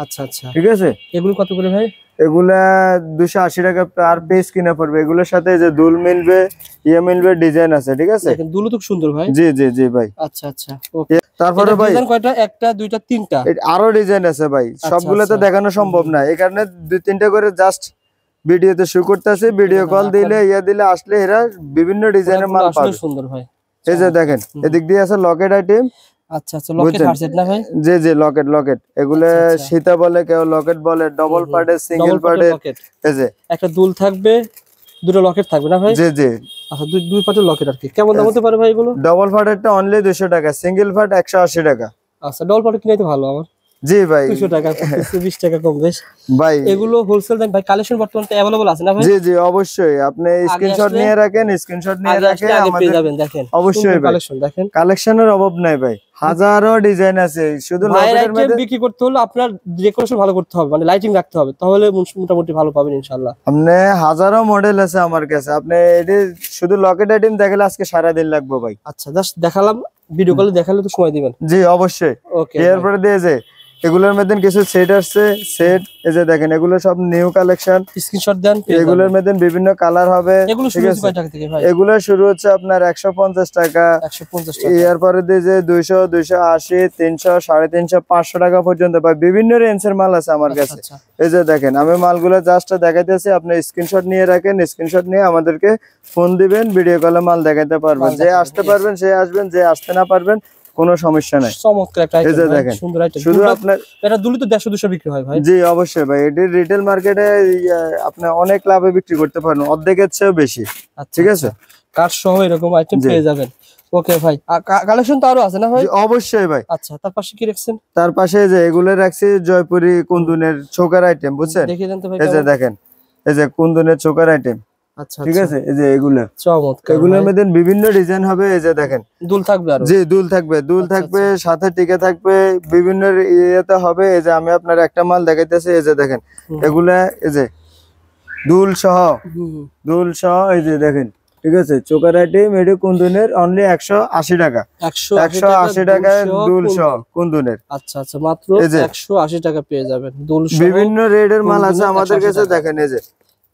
আচ্ছা ঠিক আছে? এগুলো কত করে ভাই? এগুলা 280 টাকা পার পিস কিনা পড়বে। এগুলোর সাথে যে দুল মিলবে, মিলবে, ডিজাইন আছে, ঠিক আছে? দেখেন দুলো তো সুন্দর ভাই। জি ভাই। আচ্ছা ওকে। তারপরে ভাই ডিজাইন কয়টা? একটা দুইটা তিনটা? আরো ডিজাইন আছে ভাই, সবগুলো তো দেখানো সম্ভব না, এই কারণে 2-3টা করে জাস্ট ভিডিওতে শো করতেছে। ভিডিও কল দিলে দিলে আসলে এরা বিভিন্ন ডিজাইনের মাল পাবে। আসলে সুন্দর ভাই। এই যে দেখেন এদিক দিয়ে আছে লকেট আইটেম। আচ্ছা লকেট হারসেট না ভাই? জি লকেট। এগুলো সীতা বলে, কেউ লকেট বলে, ডাবল পার্টের, সিঙ্গেল পার্টের। এই যে একটা দুল থাকবে, দুটো লকেট থাকবে না ভাই? জি আচ্ছা দুই পার্টের লকেট আর কি। কেমন দাম হতে পারে ভাই এগুলো? ডাবল পার্টেরটা অনলি 200 টাকা, সিঙ্গেল পার্ট 180 টাকা। আচ্ছা ডাবল পার্ট কিনে তো ভালো আমার। জি ভাই 200 টাকা 20 টাকা কম বেশ ভাই। এগুলো হোলসেল দাম ভাই। কালেকশন বর্তমানে अवेलेबल আছে না ভাই? জি অবশ্যই, আপনি স্ক্রিনশট নিয়ে রাখেন, পেয়ে যাবেন। দেখেন অবশ্যই কালেকশন দেখেন, কালেকশনের অভাব নাই ভাই, হাজারো ডিজাইন আছে। শুধু লকেটের মধ্যে বিক্রি করতে হলে আপনার ডেকোরেশন ভালো করতে হবে, মানে লাইটিং রাখতে হবে, তাহলে মোটামুটি ভালো পাবেন ইনশাআল্লাহ। আপনি হাজারো মডেল আছে আমার কাছে, আপনি এটি শুধু লকেট আইটেম দেখালে আজকে সারা দিন লাগবে ভাই। আচ্ছা জাস্ট দেখালাম, ভিডিও কলে দেখালে তো সময় দিবেন। জি অবশ্যই। ওকে এরপরে দিয়ে যে এগুলোর মধ্যে কিছু সেট আসছে, সেট এই যে দেখেন এগুলো সব নিউ কালেকশন। স্ক্রিনশট দেন, এগুলোর মধ্যে বিভিন্ন কালার হবে। এগুলো শুরু হচ্ছে কয় টাকা থেকে ভাই? এগুলো শুরু হচ্ছে আপনার 150 টাকা। 150 টাকা। এরপরে দিয়ে যে 200, 280, 300, 350, 500 টাকা পর্যন্ত ভাই বিভিন্ন রেঞ্জের মাল আছে আমার কাছে। এই যে দেখেন আমি মালগুলো জাস্ট দেখাইতেছি, আপনি স্ক্রিনশট নিয়ে রাখেন, স্ক্রিনশট নিয়ে আমাদেরকে ফোন দিবেন, ভিডিও কলে মাল দেখাইতে পারবেন। যে আসতে পারবেন সে আসবেন, যে আসতে না পারবেন কোনো সমস্যা নাই। চমৎকার একটা আইটেম, এই যে দেখেন সুন্দর আইটেম। শুধু আপনার এটা দুলি তো 150-200 বিক্রি হয় ভাই? জি অবশ্যই ভাই, এটি রিটেল মার্কেটে আপনি অনেক লাভে বিক্রি করতে পারেন, অর্ধেকের চেয়েও বেশি। ঠিক আছে? কাঠ সহ এরকম আইটেম পেয়ে যাবেন। ওকে ভাই, কালেকশন তো আরো আছে না ভাই? অবশ্যই ভাই। আচ্ছা তার পাশে কি রাখছেন? তার পাশে যে এগুলো রাখছি জয়পুরি কুন্দুনের চোকার আইটেম, বুঝছেন? দেখিয়ে দেন তো ভাই। এই যে দেখেন এই যে কুন্দুনের চোকার আইটেম। আচ্ছা ঠিক আছে? এই যে এগুলা চমৎকার, এগুলোর মধ্যে বিভিন্ন ডিজাইন হবে। এই যে দেখেন দুল থাকবে আরো? জি দুল থাকবে, দুল থাকবে, সাথে টিকে থাকবে, বিভিন্ন ইয়েতে হবে। এই যে আমি আপনার একটা মাল দেখাইতেছি। এই যে দেখেন এগুলা এই যে দুল সহ, এই যে দেখেন, ঠিক আছে? চোকার আইটেম এটি কুন্দুনের অনলি 180 টাকা। 180 টাকায় দুল সহ কুন্দুনের। আচ্ছা মাত্র 180 টাকা পেয়ে যাবেন দুল সহ। বিভিন্ন রেটের মাল আছে আমাদের কাছে। দেখেন এই যে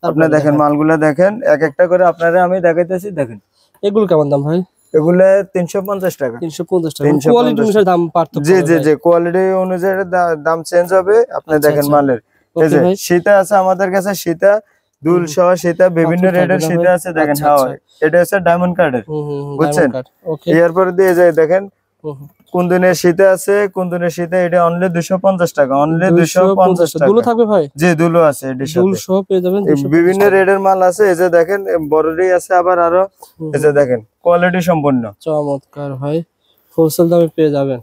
আপনি দেখেন মালগুলা দেখেন, এক একটা করে আপনারা আমি দেখাইতেছি। দেখেন এগুলো কেমন দাম ভাই? এগুলা 350 টাকা। 350 টাকা। কোয়ালিটি অনুসারে দাম পার্থক্য? জি কোয়ালিটি অনুযায়ী দাম চেঞ্জ হবে। আপনি দেখেন মালের এই যে সীতা আছে আমাদের কাছে, সীতা দুল সহ সীতা, বিভিন্ন রেটের সীতা আছে। দেখেন এটা হচ্ছে ডায়মন্ড কার্ডের, বুঝছেন? এরপরে দিয়ে যায় দেখেন কুন্দনের সীতা আছে, কুন্দনের সীতা এটা অনলি 250 টাকা, অনলি 250 টাকা। দুলো থাকবে ভাই? জি দুলো আছে, দুল সহ পেয়ে যাবেন। বিভিন্ন রেটের মাল আছে। এই যে দেখেন বড়রই আছে আবার আরো। এই যে দেখেন কোয়ালিটি সম্পন্ন, চমৎকার ভাই, হোলসেল দামে পেয়ে যাবেন।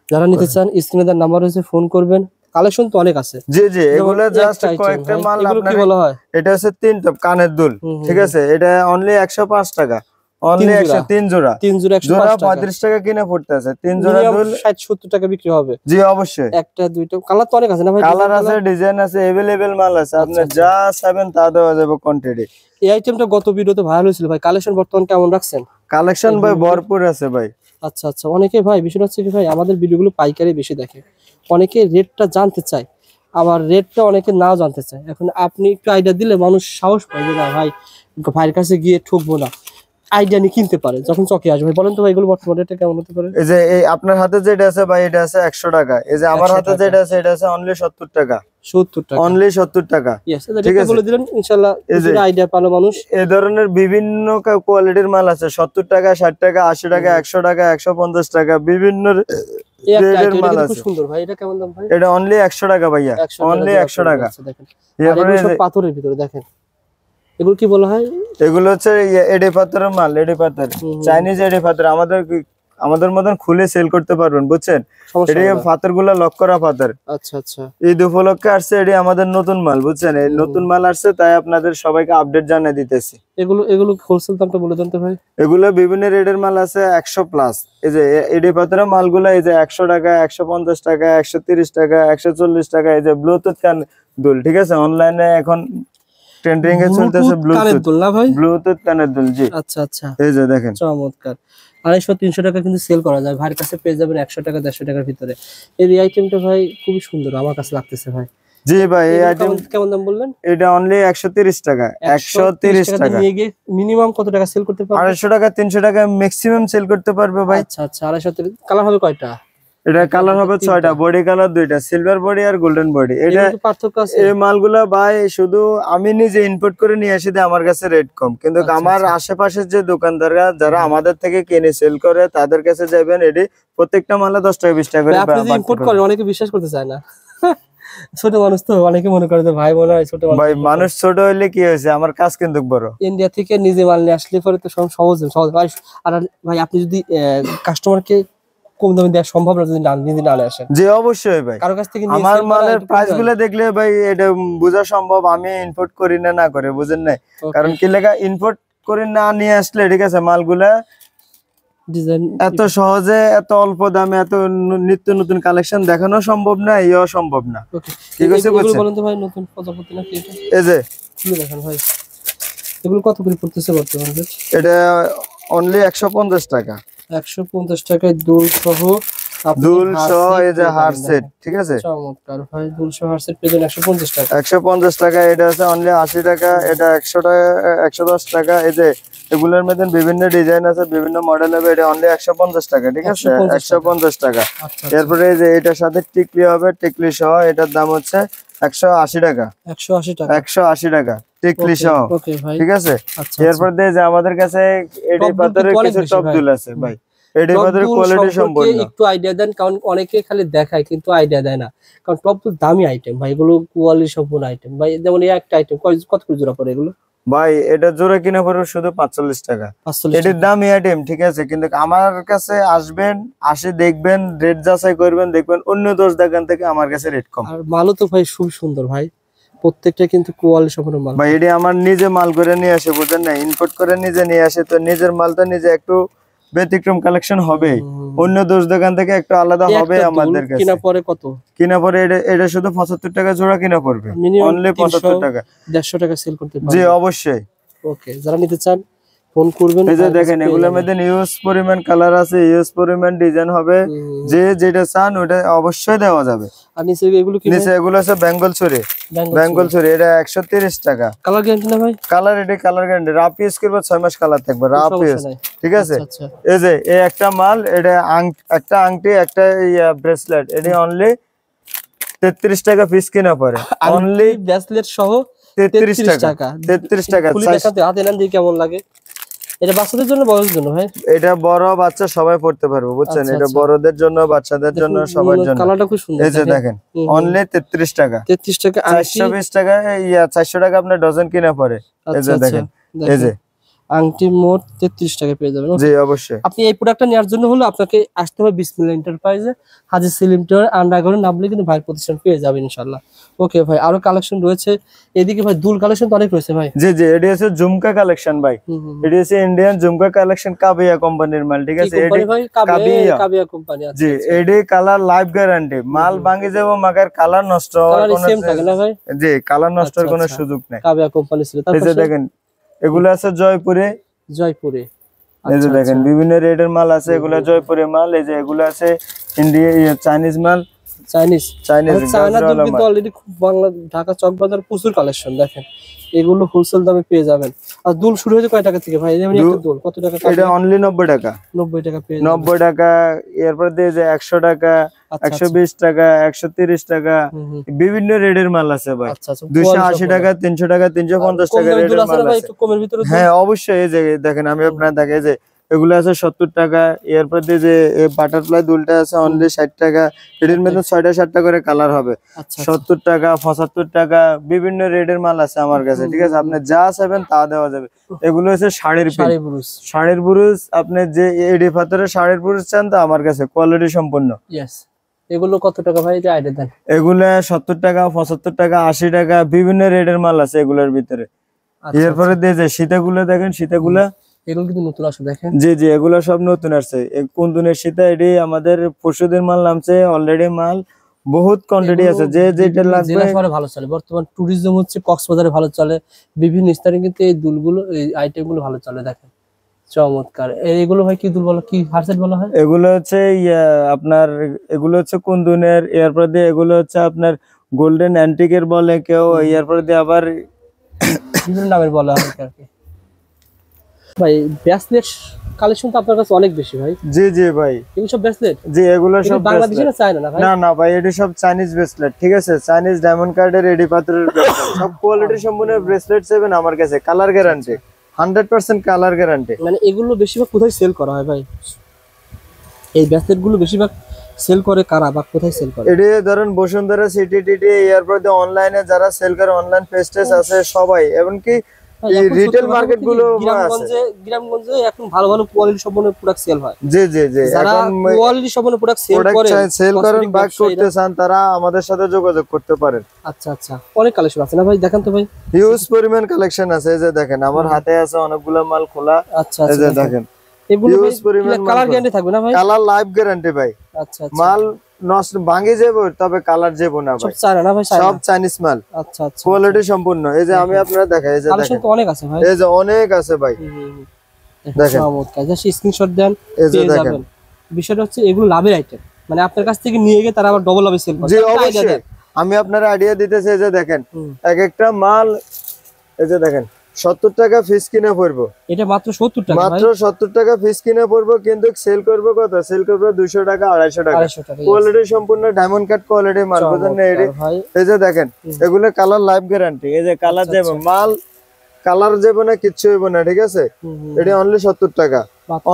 যারা নিতে চান স্ক্রিনে দেওয়া নাম্বার হচ্ছে ফোন করবেন। কালেকশন তো অনেক আছে। জি এগুলা জাস্ট কয়েকটা মাল। আপনার কি বলা হয়? এটা হচ্ছে 3 টপ কানের দুল, ঠিক আছে? এটা অনলি 105 টাকা, অনলি 3 জোড়া। 3 জোড়া 35 টাকা কিনে পড়তেছে। 3 জোড়া দুল 60-70 টাকা বিক্রি হবে। জি অবশ্যই। একটা দুইটা কালার তো অনেক আছে না ভাই? কালার আছে, ডিজাইন আছে, अवेलेबल মাল আছে। আপনি যা চাইবেন তা দেওয়া যাবে কোয়ান্টিটি। এই আইটেমটা গত ভিডিওতে ভাইরাল হয়েছিল ভাই, কালেকশন বর্তমান কেমন রাখছেন? কালেকশন ভাই ভরপুর আছে ভাই। আচ্ছা আচ্ছা, অনেকে ভাই বিষয়টা হচ্ছে কি ভাই, আমাদের ভিডিওগুলো পাইকারি বেশি দেখে, অনেকে রেটটা জানতে চায়, আবার রেটটা অনেকে নাও জানতে চায়। এখন আপনি একটু আইডিয়া দিলে মানুষ সাহস পায় যে না ভাই, ভাইয়ের কাছে গিয়ে ঠকবো না, আইডিয়া নিয়ে কিনতে পারে যখন চকে আসবে। বলেন তো ভাই এগুলো বর্তমানে রেটটা কেমন হতে পারে? এই যে এই আপনার হাতে যেটা আছে ভাই, এটা আছে 100 টাকা। এই যে আমার 100 হাতে টাকা। যেটা আছে, এটা আছে অনলি 70 টাকা। 70 টাকা। অনলি 70 টাকা। ইয়েস, এটা ঠিক রেটটা আছে। বলে দিলেন, ইনশাআল্লাহ এই যে কিছুটা আইডিয়া পালো মানুষ। এই ধরনের বিভিন্ন কোয়ালিটির মাল আছে, 70 টাকা, 60 টাকা, 80 টাকা, 100 টাকা, 150 টাকা, বিভিন্ন এই একটা রেটের আইটেম, এটা মাল কিন্তু খুব আছে। সুন্দর ভাই, এটা কেমন দাম ভাই? এটা অনলি 100 টাকা ভাইয়া, 100 টাকা অনলি দেওয়া 100 পড়বে। টাকা। আচ্ছা দেখেন, আর এরপরে এগুলো সব পাথরের ভিতরে দেখেন, এগুলো কি বলা হয়? এগুলো হচ্ছে এডি পাথরের মাল, এডি পাথর, চাইনিজ এডি পাথর। আমাদের মতন খুলে সেল করতে পারবেন, বুঝছেন। সমস্যা এটি হবে না। পাথর গুলা লক করা পাথর। আচ্ছা আচ্ছা। ঈদ উপলক্ষে আসছে, এটি আমাদের নতুন মাল, বুঝছেন। এই নতুন মাল আসছে, তাই আপনাদের সবাইকে আপডেট জানিয়ে দিতেছি। এগুলো এগুলো হোলসেল দামটা বলে দেন তো ভাই। এগুলো বিভিন্ন রেটের মাল আছে, 100 প্লাস। এই যে এডি পাথরের মালগুলো, এই যে 100 টাকা, 150 টাকা, 130 টাকা, 140 টাকা। এই যে ব্লুটুথ কান দুল, ঠিক আছে, অনলাইনে এখন ট্রেন্ডিং এ চলতেছে কানের ব্লুটুথ, দুল না ভাই? ব্লুটুথ কানের দুল। জি, আচ্ছা আচ্ছা, এই যে দেখেন। চমৎকার। 250-300 টাকা কিন্তু সেল করা যায়, ভাইয়ের কাছে পেয়ে যাবেন 100 টাকা 150 টাকার ভিতরে। এই আইটেমটা ভাই খুবই সুন্দর আমার কাছে লাগতেছে ভাই। জি ভাই, এই এগুলো আইটেম কেমন দাম বললেন? এটা অনলি 130 টাকা। 130 টাকা টাকা। নিয়ে গিয়ে মিনিমাম কত টাকা সেল করতে পারবে? 250 টাকা, 300 টাকা ম্যাক্সিমাম সেল করতে পারবে ভাই। আচ্ছা আচ্ছা, 230। কালার হবে কয়টা? এটা কালার হবে 6টা, বডি কালার 2টা, সিলভার বডি আর গোল্ডেন বডি। এটা এগুলো কি পার্থক্য আছে? এই মালগুলা ভাই শুধু আমি নিজে ইম্পোর্ট করে নিয়ে আসি, আমার কাছে রেট কম, কিন্তু আচ্ছা, আমার আশেপাশের যে দোকানদাররা যারা আমাদের থেকে কিনে সেল করে, তাদের কাছে যাবেন, এটি প্রত্যেকটা মালে 10 টাকা 20 টাকা করে ভাই, আপনি যে বাড়তে ইম্পোর্ট পারবে। করেন অনেকে বিশ্বাস করতে চায় না। ছোট মানুষ তো, অনেকে মনে করে যে ভাই মনে হয় ছোট ভাই মানুষ ছোট হইলে কি হয়েছে, আমার কাজ কিন্তু বড়। ইন্ডিয়া থেকে নিজে মাল নিয়ে আসলে পরে তো সহজ সহজ ভাই। আর ভাই আপনি যদি কাস্টমারকে কম দামে দেওয়া সম্ভব না যদি নিজে না আসেন। জি অবশ্যই ভাই, কারো কাছ থেকে নিয়ে আমার sell করা মালের একটু কম প্রাইস হয়। গুলো দেখলে ভাই এটা বোঝা সম্ভব আমি ইম্পোর্ট করি না না করে, বুঝেন নাই। Okay. কারণ কি লেখা, ইম্পোর্ট করে না নিয়ে আসলে, ঠিক আছে, মালগুলা ডিজাইন এত সহজে এত অল্প দামে এত নিত্য নতুন কালেকশন দেখানো সম্ভব না, ইও সম্ভব না। ওকে। ঠিক আছে, এগুলো বুঝছেন। বলেন তো ভাই, নতুন প্রজাপতি নাকি এটা? এই যে খুলে দেখেন ভাই, এগুলো কত করে পড়তেছে বর্তমানে? এটা অনলি 150 টাকা। 150 টাকায় দুল সহ আপনি দুল হার সহ, সেট এই যে পেয়ে হার যাবেন, সেট, দেখেন। ঠিক আছে। চমৎকার ভাই, দুল সহ হার সেট পেয়ে যাবেন 150 টাকা। 150 টাকা। এটা আছে অনলি 80 টাকা। এটা 100 টাকা, 110 টাকা। এই যে এগুলোর মধ্যে বিভিন্ন ডিজাইন আছে, বিভিন্ন মডেল হবে। এটা অনলি 150 টাকা, ঠিক আছে, 150 টাকা। আচ্ছা এরপরে এই যে এটার সাথে টিকলি হবে, টিকলি সহ, এটার দাম হচ্ছে 180 টাকা। 180 টাকা। 180 টাকা টিকলি সহ, ওকে ভাই। ঠিক আছে। আচ্ছা এরপর দিয়ে যে আমাদের কাছে এডি টপ দুল পাথরের কিন্তু অনেক কিছু বেশি টপ ভাই। দুল আছে ভাই। এডি টপ পাথরের দুল কোয়ালিটি সম্পর্কে সম্পূর্ণ। একটু আইডিয়া দেন, কারণ অনেকে খালি দেখায় কিন্তু আইডিয়া দেয় না। কারণ টপ দুল দামি আইটেম ভাই, এগুলো কোয়ালিটি সম্পূর্ণ আইটেম ভাই। যেমন এই একটা আইটেম কত করে জোড়া পড়ে এগুলো? ভাই এটা জোড়া কিনা পড়বে শুধু 45 টাকা। 45 এটির টাকা। দাম আইটেম, ঠিক আছে, কিন্তু আমার কাছে আসবেন, আসে দেখবেন, রেট যাচাই করবেন, দেখবেন অন্য 10 দোকান থেকে আমার কাছে রেট কম। আর মালও তো ভাই খুব সুন্দর ভাই, প্রত্যেকটা কিন্তু কোয়ালিটি সম্পূর্ণ মাল। ভাই এটি আমার নিজে মাল করে নিয়ে আসে, বুঝেন না, ইম্পোর্ট করে নিজে নিয়ে আসে, তো নিজের মালটা নিজে একটু ব্যতিক্রম কালেকশন হবে, অন্য 10 দোকান থেকে একটু আলাদা এই হবে একটা দুল আমাদের কাছে। কিনা পরে কত? কিনা পরে এটা শুধু 75 টাকা জোড়া কিনা পড়বে, মিনিমাম অনলি 75 টাকা। 150 টাকা সেল করতে জি পারবেন। অবশ্যই। ওকে, যারা নিতে চান ফোন করবেন। এই যে দেখেন, এগুলোর মধ্যে ইউজ পরিমাণ কালার আছে, ইউজ পরিমাণ ডিজাইন হবে, যে যেটা চান ওটা অবশ্যই দেওয়া যাবে। আর নিচে এগুলো কি? নিচে এগুলো আছে বেঙ্গল ছুরি, বেঙ্গল ছুরি, এটা 130 টাকা। কালার গ্যারান্টি না ভাই? কালার, এটা কালার গ্যারান্টি, রাফ ইউজ করবে 6 মাস কালার থাকবে, রাফ ইউজ, ঠিক আছে। আচ্ছা। এই যে এই একটা মাল, এটা একটা আংটি, একটা ব্রেসলেট, এটা অনলি 33 টাকা পিস কিনা পড়ে, অনলি ব্রেসলেট সহ 33 টাকা। 33 টাকা। খুলে দেখাতে হাতে নেন দিয়ে কেমন লাগে। এটা বাচ্চাদের জন্য বড়দের জন্য ভাই? এটা বড় বাচ্চা সবাই পড়তে পারবে, বুঝছেন। আচ্ছা, এটা আচ্ছা। বড়দের জন্য, বাচ্চাদের জন্য, সবার জন্য। কালারটা খুব সুন্দর। এই যে দেখেন, অনলি 33 টাকা। 33 টাকা। 420 টাকা, 400 টাকা আপনার ডজন কিনা পড়ে। এই যে দেখেন, এই যে আংটি মোট 33 টাকা পেয়ে যাবেন। জি অবশ্যই। আপনি এই প্রোডাক্টটা নেওয়ার জন্য হলো আপনাকে আসতে হবে বিসমিল্লাহ এন্টারপ্রাইজে, হাজী সেলিম টাওয়ার আন্ডারগ্রাউন্ডে নামলে কিন্তু ভাই প্রতিষ্ঠান পেয়ে যাবেন ইনশাআল্লাহ। ওকে ভাই, আরো কালেকশন রয়েছে এদিকে ভাই, দুল কালেকশন তো অনেক রয়েছে ভাই। জি এটি হচ্ছে ঝুমকা কালেকশন ভাই। এটি হচ্ছে ইন্ডিয়ান ঝুমকা কালেকশন, কাবিয়া কোম্পানির মাল, ঠিক আছে। কোম্পানি ভাই? কাবিয়া কোম্পানি। জি এটি কালার লাইফ গ্যারান্টি, মাল ভাঙে যাবো মাগার কালার নষ্ট হওয়ার কোনো, সেম থাকে না ভাই? জি কালার নষ্টের কোনো সুযোগ নেই। কাবিয়া কোম্পানি ছিল। এই যে দেখেন, এগুলো আছে জয়পুরে। জয়পুরে। এই যে দেখেন বিভিন্ন রেটের মাল আছে, এগুলো জয়পুরি মাল, এই যে এগুলো আছে ইন্ডিয়া চাইনিজ মাল, চাইনিজ চাইনিজ চায়না দুল কিন্তু অলরেডি বাংলা ঢাকা চক বাজার প্রচুর কালেকশন দেখেন, এগুলো হোলসেল দামে পেয়ে যাবেন। আর দুল শুরু হয়েছে কয় টাকা থেকে ভাই? যেমন একটা দুল কত টাকা? এটা অনলি 90 টাকা। 90 টাকা পেয়ে 90 টাকা, এরপর দিয়ে যে 100 টাকা, 120 টাকা, 130 টাকা, বিভিন্ন রেটের মাল আছে ভাই। 280 টাকা, 300 টাকা, 350 টাকা রেটের মাল আছে। একটু কমের ভিতরে হ্যাঁ অবশ্যই, এই যে দেখেন আমি আপনার দেখে যে এগুলো আছে 70 টাকা, এরপর দিয়ে যে বাটারফ্লাই দুলটা আছে অনলি 60 টাকা, এটার মধ্যে 6টা 7টা করে কালার হবে। 70 টাকা, 75 টাকা, বিভিন্ন রেটের মাল আছে আমার কাছে, ঠিক আছে? আপনি যা চাইবেন তা দেওয়া যাবে। এগুলো হচ্ছে শাড়ির বুরুজ, শাড়ির বুরুজ, আপনি যে এডি পাথরের শাড়ির বুরুজ চান তো আমার কাছে কোয়ালিটি সম্পন্ন। এগুলো কত টাকা ভাই? এটা আইডিয়া দেন। এগুলো 70 টাকা, 75 টাকা, 80 টাকা, বিভিন্ন রেটের মাল আছে এগুলোর ভিতরে। এরপরে দিয়ে যে সীতাগুলো দেখেন, সীতাগুলা এগুলো কিন্তু নতুন আসছে দেখেন। জি জি, এগুলো সব নতুন আসছে। কোন দিনের সীতা, এটি আমাদের পরশুদিন মাল নামছে, অলরেডি মাল বহুত কোয়ান্টিটি আছে, যে যেটা লাগবে। জেলা শহরে ভালো চলে, বর্তমান ট্যুরিজম হচ্ছে কক্সবাজারে ভালো চলে, বিভিন্ন স্থানে কিন্তু এই দুলগুলো, এই আইটেমগুলো ভালো চলে দেখেন, চমৎকার। এইগুলো ভাই কি দুল বলো, কি হারসেট বলা হয়? এগুলো হচ্ছে আপনার, এগুলো হচ্ছে কুন্দুনের, এরপর দিয়ে এগুলো হচ্ছে আপনার গোল্ডেন অ্যান্টিকের বলে কেউ, এরপর দিয়ে আবার বিভিন্ন নামের বলা হয় আর কি। ভাই ব্রেসলেট কালেকশন তো আপনার কাছে অনেক বেশি ভাই। জি জি ভাই, এগুলো সব ব্রেসলেট? জি এগুলো সব বাংলাদেশি না চায়না না ভাই? না না ভাই, এটি সব চাইনিজ ব্রেসলেট, ঠিক আছে? চাইনিজ ডায়মন্ড কার্ডের রেডি পাথরের ব্রেসলেট, সব কোয়ালিটি সম্পূর্ণ ব্রেসলেট সেভেন আমার কাছে, কালার গ্যারান্টি 100% কালার গ্যারান্টি। মানে এগুলো বেশিরভাগ কোথায় সেল করা হয় ভাই? এই ব্রেসলেট গুলো বেশিরভাগ সেল করে কারা বা কোথায় সেল করে? এটি ধরেন বসুন্ধরা, সিটি টিটি, এরপর দিয়ে অনলাইনে যারা সেল করে, অনলাইন পেজেস আছে সবাই, এমনকি রিটেল মার্কেট গুলো আছে। গ্রামগঞ্জে এখন ভালো ভালো কোয়ালিটি সম্পন্ন প্রোডাক্ট সেল হয়। জি জি জি, যারা কোয়ালিটি সম্পন্ন প্রোডাক্ট সেল করেন বা করতে চান, তারা আমাদের সাথে যোগাযোগ করতে পারেন। আচ্ছা আচ্ছা, অনেক কালেকশন আছে না ভাই? দেখেন তো ভাই, হিউজ পরিমাণ কালেকশন আছে। এই যে দেখেন আমার হাতে আছে অনেকগুলো মাল খোলা। আচ্ছা এই যে দেখেন, এগুলো কালার গ্যারান্টি থাকবে না ভাই? কালার লাইফ গ্যারান্টি ভাই। আচ্ছা আচ্ছা, মাল নষ্ট ভাঙে যাবে, তবে কালার যাবে না ভাই। সব চায়না না ভাই? সব চাইনিজ মাল। আচ্ছা আচ্ছা, কোয়ালিটি সম্পূর্ণ। এই যে আমি আপনারা দেখাই, এই যে কালেকশন তো অনেক আছে ভাই, এই যে অনেক আছে ভাই, দেখেন চমৎকার। জাস্ট স্ক্রিনশট দেন, এই যে পেয়ে দেখেন। যাবেন। বিষয়টা হচ্ছে এগুলো লাভের আইটেম, মানে আপনার কাছ থেকে নিয়ে গিয়ে তারা আবার ডবল লাভে সেল করে। জি অবশ্যই, আমি আপনার আইডিয়া দিতেছি। এই যে দেখেন এক একটা মাল, এই যে দেখেন 70 টাকা পিস কিনে পড়বো। এটা মাত্র 70 টাকা, মাত্র 70 টাকা পিস কিনে পড়বো, কিন্তু সেল করবো কত? সেল করবো 200 টাকা, 250 টাকা। কোয়ালিটি সম্পূর্ণ ডায়মন্ড কাট কোয়ালিটি মাল, বুঝেন না? এই যে দেখেন, এগুলো কালার লাইফ গ্যারান্টি। এই যে কালার যাবে, মাল কালার যাবে না, কিচ্ছু হইব না, ঠিক আছে? এটা অনলি 70 টাকা,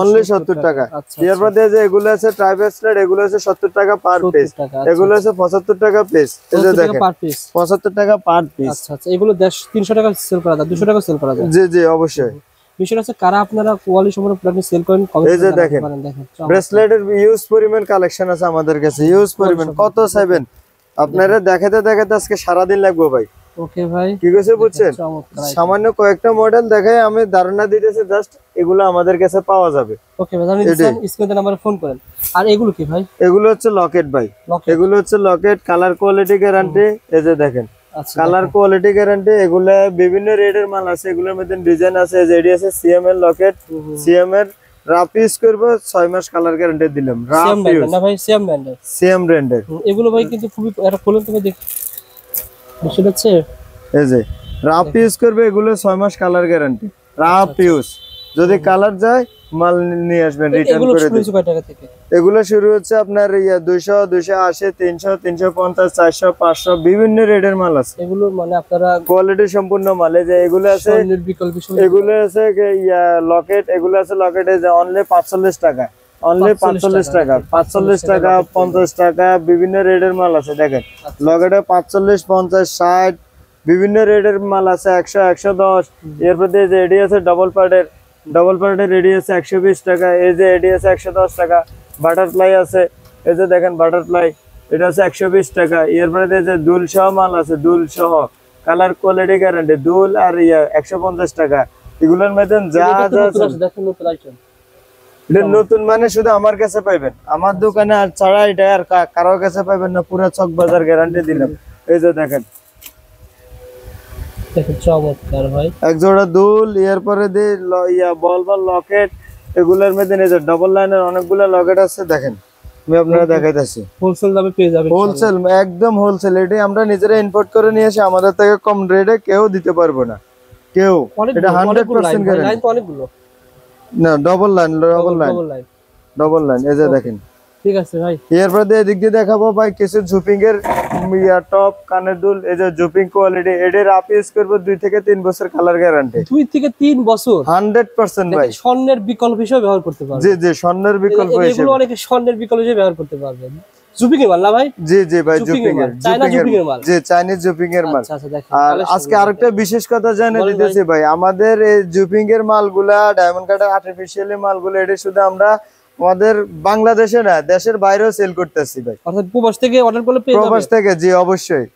অনলি 70 টাকা। এরপর দিয়ে যে এগুলো আছে ট্রাইব্রেসলেট, এগুলো আছে 70 টাকা পার পিস, এগুলো আছে 75 টাকা পিস। এই যে দেখেন 75 টাকা পার পিস। আচ্ছা আচ্ছা, এগুলো 300 টাকা সেল করা যায়, 200 টাকা সেল করা যায়। জি জি অবশ্যই। বিষয়টা হচ্ছে কারা আপনারা কোয়ালিটি সম্পন্ন প্রোডাক্ট সেল করেন। এই যে দেখেন ব্রেসলেটের ইউজ পরিমাণ কালেকশন আছে আমাদের কাছে, ইউজ পরিমাণ। কত চাইবেন আপনারা? দেখাতে দেখাতে আজকে সারা দিন লাগবে ভাই। ওকে ভাই, কি কইছে বুঝছেন? সামান্য কয়েকটা মডেল দেখাই আমি ধারণা দিতেছি, জাস্ট এগুলো আমাদের কাছে পাওয়া যাবে। ওকে ভাই, আপনি স্ক্রিনে নাম্বারে ফোন করেন। আর এগুলো কি ভাই? এগুলো হচ্ছে লকেট ভাই, এগুলো হচ্ছে লকেট, কালার কোয়ালিটি গ্যারান্টি। এই যে দেখেন, কালার কোয়ালিটি গ্যারান্টি। এগুলো বিভিন্ন রেটের মাল আছে, এগুলোর মধ্যে ডিজাইন আছে। এডি আছে সিএম এর লকেট, সিএম এর রাফ ইউজ করব 6 মাস কালার গ্যারান্টি দিলাম। রাফ ইউজ না ভাই, সিএম ব্র্যান্ডের, সিএম ব্র্যান্ডের এগুলো ভাই। কিন্তু খুবই এটা খুলে তুমি দেখ, বুঝতে হচ্ছে এই যে রাফ ইউজ করবে, এগুলো 6 মাস কালার গ্যারান্টি, রাফ ইউজ। যদি কালার যায় মাল নিয়ে আসবেন, রিটার্ন করে দিবেন। কয় টাকা থেকে এগুলো শুরু হচ্ছে? আপনার 200, 280, 300, 350, 400, 500 বিভিন্ন রেটের মাল আছে। এগুলো মানে আপনারা কোয়ালিটি সম্পূর্ণ মাল। এই যে এগুলো আছে বিকল্প, এগুলো আছে লকেট, এগুলো আছে লকেট। এই যে অনলি 45 টাকা, অনলি 45 টাকা, 45 টাকা, 50 টাকা, বিভিন্ন রেটের মাল আছে। দেখেন লকেটে 45, 50, 60 বিভিন্ন রেটের মাল আছে। 100, 110। এরপর দিয়ে যে এডি আছে ডাবল পার্টের রেডি আছে 120 টাকা। এই যে এডি আছে 110 টাকা। বাটারফ্লাই আছে, এই যে দেখেন বাটারফ্লাই, এটা আছে 120 টাকা। এরপরে দিয়ে যে দুল সহ মাল আছে, দুল সহ কালার কোয়ালিটি গ্যারান্টি, দুল আর 150 টাকা। এগুলোর মধ্যে যা যা এটা নতুন মানে শুধু আমার কাছে পাইবেন, আমার দোকানে আর ছাড়া এটা আর কারোর কাছে পাইবেন না। পুরো চক বাজার গ্যারান্টি দিলাম। এই যে দেখেন, চমৎকার ভাই, এক জোড়া দুল, এরপরে বল বা লকেট, এগুলার মধ্যে এই যে ডাবল লাইনের অনেকগুলা লকেট আছে দেখেন, আমি আপনারা দেখাইতেছি। হোলসেল দামে পেয়ে যাবেন, হোলসেল, একদম হোলসেল। এটি আমরা নিজেরা ইম্পোর্ট করে নিয়ে এসে আমাদের থেকে কম রেটে কেউ দিতে পারবে না, কেউ। এটা 100% গ্যারান্টি। লাইন তো অনেকগুলো না, ডাবল লাইন, ডাবল লাইন এই যে দেখেন। ঠিক আছে ভাই, এরপর এদিক দিয়ে দেখাবো ভাই কিছু জুপিং এর টপ কানের দুল। এই যে জুপিং কোয়ালিটি, এটার আপ ইউজ করবো 2 থেকে 3 বছর কালার গ্যারান্টি। 2 থেকে 3 বছর 100% ভাই। স্বর্ণের বিকল্প হিসেবে ব্যবহার করতে পারবেন। জি জি, স্বর্ণের বিকল্প হিসেবে। এগুলো অনেকে স্বর্ণের বিকল্প হিসেবে ব্যবহার করতে পারবেন। জুপিং এর মাল না ভাই? জি জি ভাই, জুপিং এর, চায়না জুপিং এর মাল। জি, চাইনিজ জুপিং এর মাল। আচ্ছা আচ্ছা, দেখেন। আর আজকে আরেকটা বিশেষ কথা জানিয়ে দিতেছি ভাই, আমাদের এই জুপিং এর মালগুলা, ডায়মন্ড কাটার আর্টিফিশিয়ালি মালগুলো, এটা শুধু আমরা আমাদের বাংলাদেশে না, দেশের বাইরেও সেল করতেছি ভাই। অর্থাৎ প্রবাস থেকে অর্ডার করলে পেয়ে যাবেন। প্রবাস থেকে, জি অবশ্যই।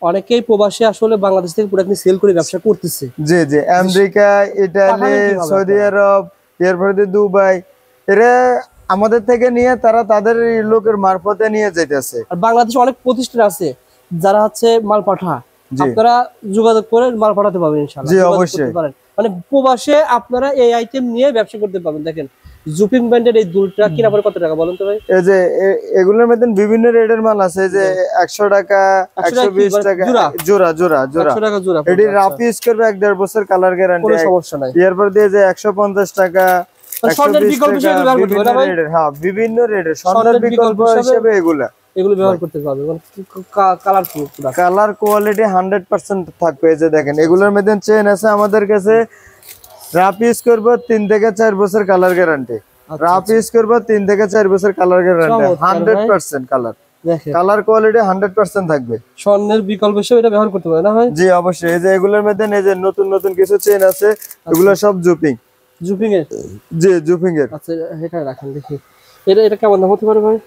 অনেকেই প্রবাসে আসলে বাংলাদেশ থেকে প্রোডাক্ট সেল করে ব্যবসা করতেছে। জি জি, আমেরিকা, ইতালি, সৌদি আরব, এরপরে দুবাই, এরা আমাদের থেকে নিয়ে তারা তাদের লোকের মারফতে নিয়ে যাইতেছে। আর বাংলাদেশে অনেক প্রতিষ্ঠান আছে যারা হচ্ছে মাল পাঠা, আপনারা যোগাযোগ করে মাল পাঠাতে পারবেন ইনশাআল্লাহ। জি অবশ্যই। মানে প্রবাসে আপনারা এই আইটেম নিয়ে ব্যবসা করতে পারবেন। দেখেন জুপিং ব্র্যান্ডের এই দুলটা কিনা পড়ে কত টাকা বলেন তো ভাই? এই যে এগুলোর মধ্যে বিভিন্ন রেটের মাল আছে, যে 100 টাকা, 120 টাকা জোড়া জোড়া জোড়া, 100 টাকা জোড়া। এটি রাফ ইউজ করবে 1.5 বছর কালার গ্যারান্টি, কোনো সমস্যা নাই। এরপর দিয়ে যে 150 টাকা, স্বর্ণের বিকল্প হিসেবে ব্যবহার করতে পারবেন। হ্যাঁ, বিভিন্ন রেটের স্বর্ণের বিকল্প হিসেবে এগুলো ব্যবহার করতে পারবেন। মানে কালার কোয়ালিটি 100% থাকবে। এই যে দেখেন, এগুলোর মধ্যে চেন আছে আমাদের কাছে, রাফ ইউজ করবো 3 থেকে 4 বছর কালার গ্যারান্টি। রাফ ইউজ করবো 3 থেকে 4 বছর colour guarantee, 100% colour. Colour quality 100% থাকবে। স্বর্ণের বিকল্প হিসেবে এটা ব্যবহার করতে পারবেন না ভাই? জি অবশ্যই। এই যে এগুলোর মধ্যে এই যে নতুন নতুন কিছু চেন আছে, এগুলো সব জুপিং। জুপিং এর? জি, জুপিং এর। আচ্ছা, এটা রাখেন দেখি। এটা কেমন দাম হতে পারে ভাই?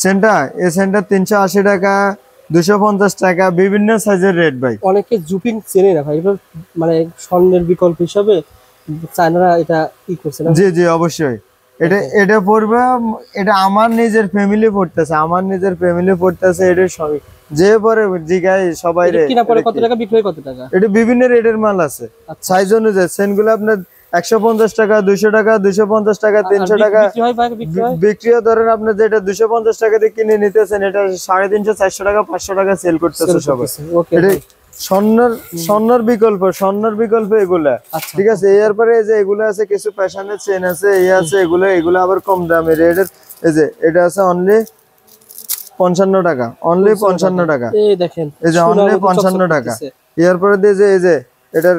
সেন্টা এই সেন্টা 380 টাকা, 250 টাকা, বিভিন্ন সাইজের রেট ভাই। অনেকে জুপিং চেনে না ভাই, এটা মানে স্বর্ণের বিকল্প হিসেবে চায়নারা এটা ই করছে না? জি জি অবশ্যই। এটা পড়বে, এটা আমার নিজের ফ্যামিলি পড়তেছে, এটা সবই যে পরে জিগায় সবাই রে। কিনা পড়ে কত টাকা, বিক্রি কত টাকা? এটা বিভিন্ন রেটের মাল আছে, সাইজ অনুযায়ী। সেনগুলো আপনার 150 টাকা, 200 টাকা, 250 টাকা, 300 টাকা বিক্রিও। ধরেন আপনি যেটা 250 টাকা দিয়ে কিনে নিতেছেন, এটা 350, 400 টাকা, 500 টাকা সেল করতেছে সবাই। এটা স্বর্ণের বিকল্প এগুলা। ঠিক আছে। এরপরে এই যে এগুলো আছে কিছু ফ্যাশনের চেন আছে, এগুলো আবার কম দামে রেটের। এই যে এটা আছে অনলি 55 টাকা, অনলি 55 টাকা। এই দেখেন, এই যে অনলি 55 টাকা। এরপরে দিয়ে যে এই যে এটার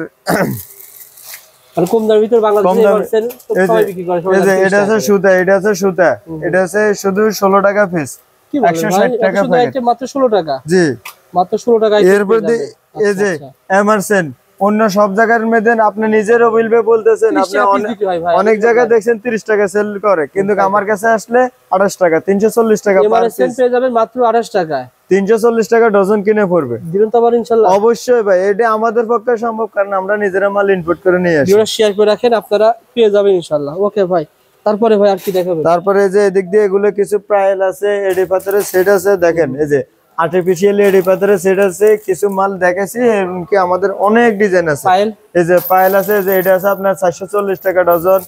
কম দামের ভিতর বাংলাদেশে এটা আছে সুতা, এটা আছে শুধু 16 টাকা পিস, 160 টাকা প্যাকেট, মাত্র 16 টাকা। জি, মাত্র 16 টাকা। এরপর এই যে এমারসেন, অন্য সব জায়গার মধ্যে আপনি নিজেরও বলবে বলতেছেন, আপনি অনেক জায়গায় দেখছেন 30 টাকা সেল করে, কিন্তু আমার কাছে আসলে 28 টাকা, 340 টাকা এমারসেন পেয়ে যাবেন মাত্র 28 টাকায়। 340 টাকা ডজন কিনে পড়বে। দিবেন তো আবার ইনশাআল্লাহ? অবশ্যই ভাই, এটা আমাদের পক্ষে সম্ভব, কারণ আমরা নিজেরা মাল ইম্পোর্ট করে নিয়ে আসি। ভিডিওটা শেয়ার করে রাখেন, আপনারা পেয়ে যাবেন ইনশাআল্লাহ। ওকে ভাই, তারপরে ভাই আর কি দেখাবেন? তারপরে যে এদিক দিয়ে এগুলো কিছু প্রাইল আছে, এডি পাথরের সেট আছে। দেখেন এই যে আর্টিফিশিয়ালি এডি পাথরের সেট আছে, কিছু মাল দেখাইছি, এমনকি আমাদের অনেক ডিজাইন আছে। এই যে পাইল আছে, যে এটা আছে আপনার 440 টাকা ডজন।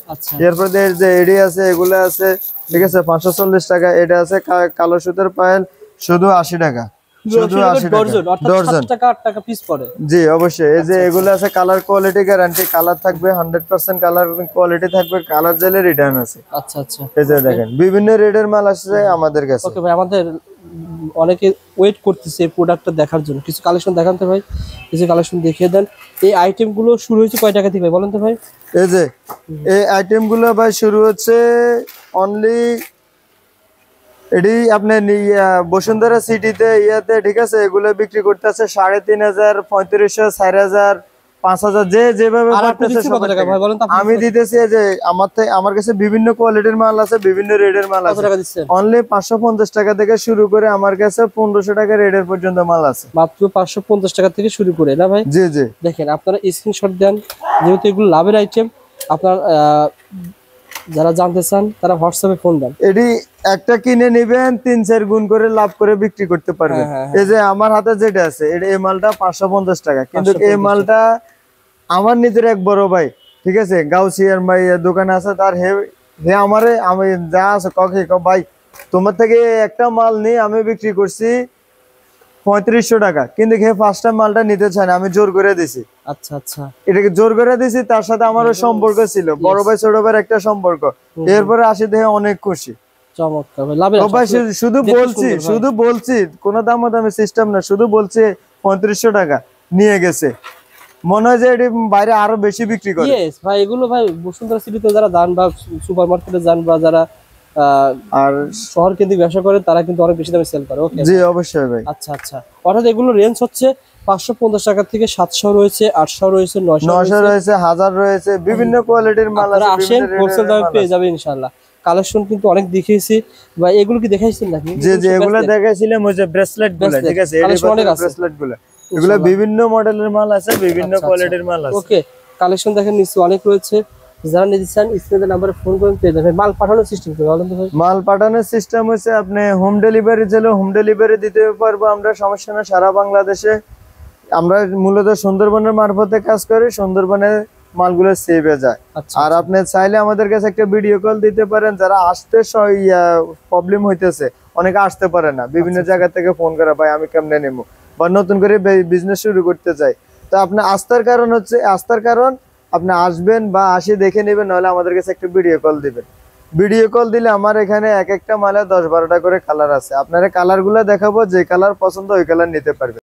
এরপর যে এডি আছে, এগুলো আছে, ঠিক আছে, 540 টাকা। এটা আছে কালো সুতার পাইল, শুধু 80 টাকা, শুধু 80 টাকা ডজন, 8 টাকা পিস পড়ে। জি অবশ্যই। এই যে এগুলো আছে কালার কোয়ালিটি গ্যারান্টি, কালার থাকবে 100% কালার কোয়ালিটি থাকবে, কালার জেলে রিটার্ন আছে। আচ্ছা আচ্ছা। এই যে দেখেন বিভিন্ন রেটের মাল আসছে আমাদের কাছে। ওকে ভাই, আমাদের অনেকে ওয়েট করতেছে প্রোডাক্টটা দেখার জন্য, কিছু কালেকশন দেখান তো ভাই, কিছু কালেকশন দেখিয়ে দেন। এই আইটেম গুলো শুরু হয়েছে কয় টাকা থেকে ভাই বলেন তো ভাই? এই যে এই আইটেম গুলো ভাই শুরু হচ্ছে অনলি এডি আপনি বসুন্ধরা সিটিতে ইয়াতে, ঠিক আছে, এগুলো বিক্রি করতেছে 3500, 3500, 4000, 5000, যে যেভাবে আমি দিতেছি। যে আমার কাছে বিভিন্ন কোয়ালিটির মাল আছে, বিভিন্ন রেটের মাল আছে। অনলি 550 টাকা থেকে শুরু করে আমার কাছে 1500 টাকা রেটের পর্যন্ত মাল আছে, মাত্র 550 টাকা থেকে শুরু করে, না ভাই? জি জি। দেখেন, আপনারা স্ক্রিনশট দেন, যেহেতু এগুলো লাভের আইটেম। আপনার যারা জানতে চান তারা হোয়াটসঅ্যাপে ফোন দেন। এটি একটা কিনে নেবেন, 3-4 গুণ করে লাভ করে বিক্রি করতে পারবেন। এই যে আমার হাতে যেটা আছে, এই মালটা 550 টাকা, কিন্তু এই মালটা আমার নিজের এক বড় ভাই ঠিক আছে, গাউসিয়ার ভাই দোকান আছে তার, হে হে আমারে আমি যা আছে ককে ভাই তোমার থেকে একটা মাল নিয়ে আমি বিক্রি করছি 3500 টাকা, কিন্তু হে ফার্স্ট টাইম মালটা নিতে চায় না, আমি জোর করে দিছি। আচ্ছা আচ্ছা। এটাকে জোর করে দিছি, তার সাথে আমারও সম্পর্ক ছিল, বড় ভাই ছোট ভাইয়ের একটা সম্পর্ক। এরপরে আসি দেখে অনেক খুশি। চমৎকার ভাই, লাভের ও আশা। ভাই শুধু দেখতে বলছি, সুন্দর ভাই। শুধু বলছি, কোনো দামাদামি সিস্টেম না, শুধু বলছি 3500 টাকা নিয়ে গেছে, মনে হয় যে এটি বাইরে আরো বেশি বিক্রি করে। ইয়েস ভাই, এগুলো ভাই বসুন্ধরা সিটিতে যারা যান বা সুপার মার্কেটে যান বা যারা আর শহর কেন্দ্রিক ব্যবসা করে তারা কিন্তু অনেক বেশি দামে সেল করে। ওকে, জি অবশ্যই ভাই। আচ্ছা আচ্ছা। অর্থাৎ এগুলো রেঞ্জ হচ্ছে 550 টাকা থেকে 700 রয়েছে, 800 রয়েছে, 900 900 রয়েছে, 1000 রয়েছে, বিভিন্ন কোয়ালিটির মাল আপনারা আছে, আসেন, বিভিন্ন হোলসেল রেটের দামে মাল পেয়ে আছে। যাবেন ইনশাআল্লাহ। কালেকশন কিন্তু অনেক দেখিয়েছি বা এগুলো কি দেখাইছেন নাকি? জি জি, এগুলো দেখাইছিলাম, ওই যে ব্রেসলেট গুলো, Bracelet, ঠিক আছে, collection অনেক আছে। ব্রেসলেট গুলো, এগুলো বিভিন্ন মডেলের মাল আছে, বিভিন্ন কোয়ালিটির মাল আছে। ওকে, কালেকশন দেখেন নিশ্চয়ই অনেক রয়েছে। যারা নিতে চান স্ক্রিনের নাম্বারে ফোন করে পেয়ে যাবেন। মাল পাঠানোর সিস্টেম কি বলেন তো ভাই? মাল পাঠানোর সিস্টেম হচ্ছে আপনি হোম ডেলিভারি চাইলে হোম ডেলিভারি দিতে পারবো আমরা, সমস্যা না, সারা বাংলাদেশে। আমরা মূলত সুন্দরবনের মারফতে কাজ করি, সুন্দরবনের মালগুলো সেভে যায়। আচ্ছা আর আপনি চাইলে আমাদের কাছে একটা ভিডিও কল দিতে পারেন, যারা আসতে প্রবলেম হইতেছে, অনেকে আসতে পারে না, বিভিন্ন জায়গা থেকে ফোন করা, ভাই আমি কেমনে নেবো, বা নতুন করে বিজনেস শুরু করতে চাই, তো আপনার আস্থার কারণ হচ্ছে, আস্থার কারণ আপনি আসবেন বা আসি দেখে নেবেন, নাহলে আমাদের কাছে একটা ভিডিও কল দিবেন। ভিডিও কল দিলে আমার এখানে এক একটা মালে 10-12টা করে কালার আছে, আপনারা কালার গুলা দেখাবো, যে কালার পছন্দ ওই কালার নিতে পারবেন।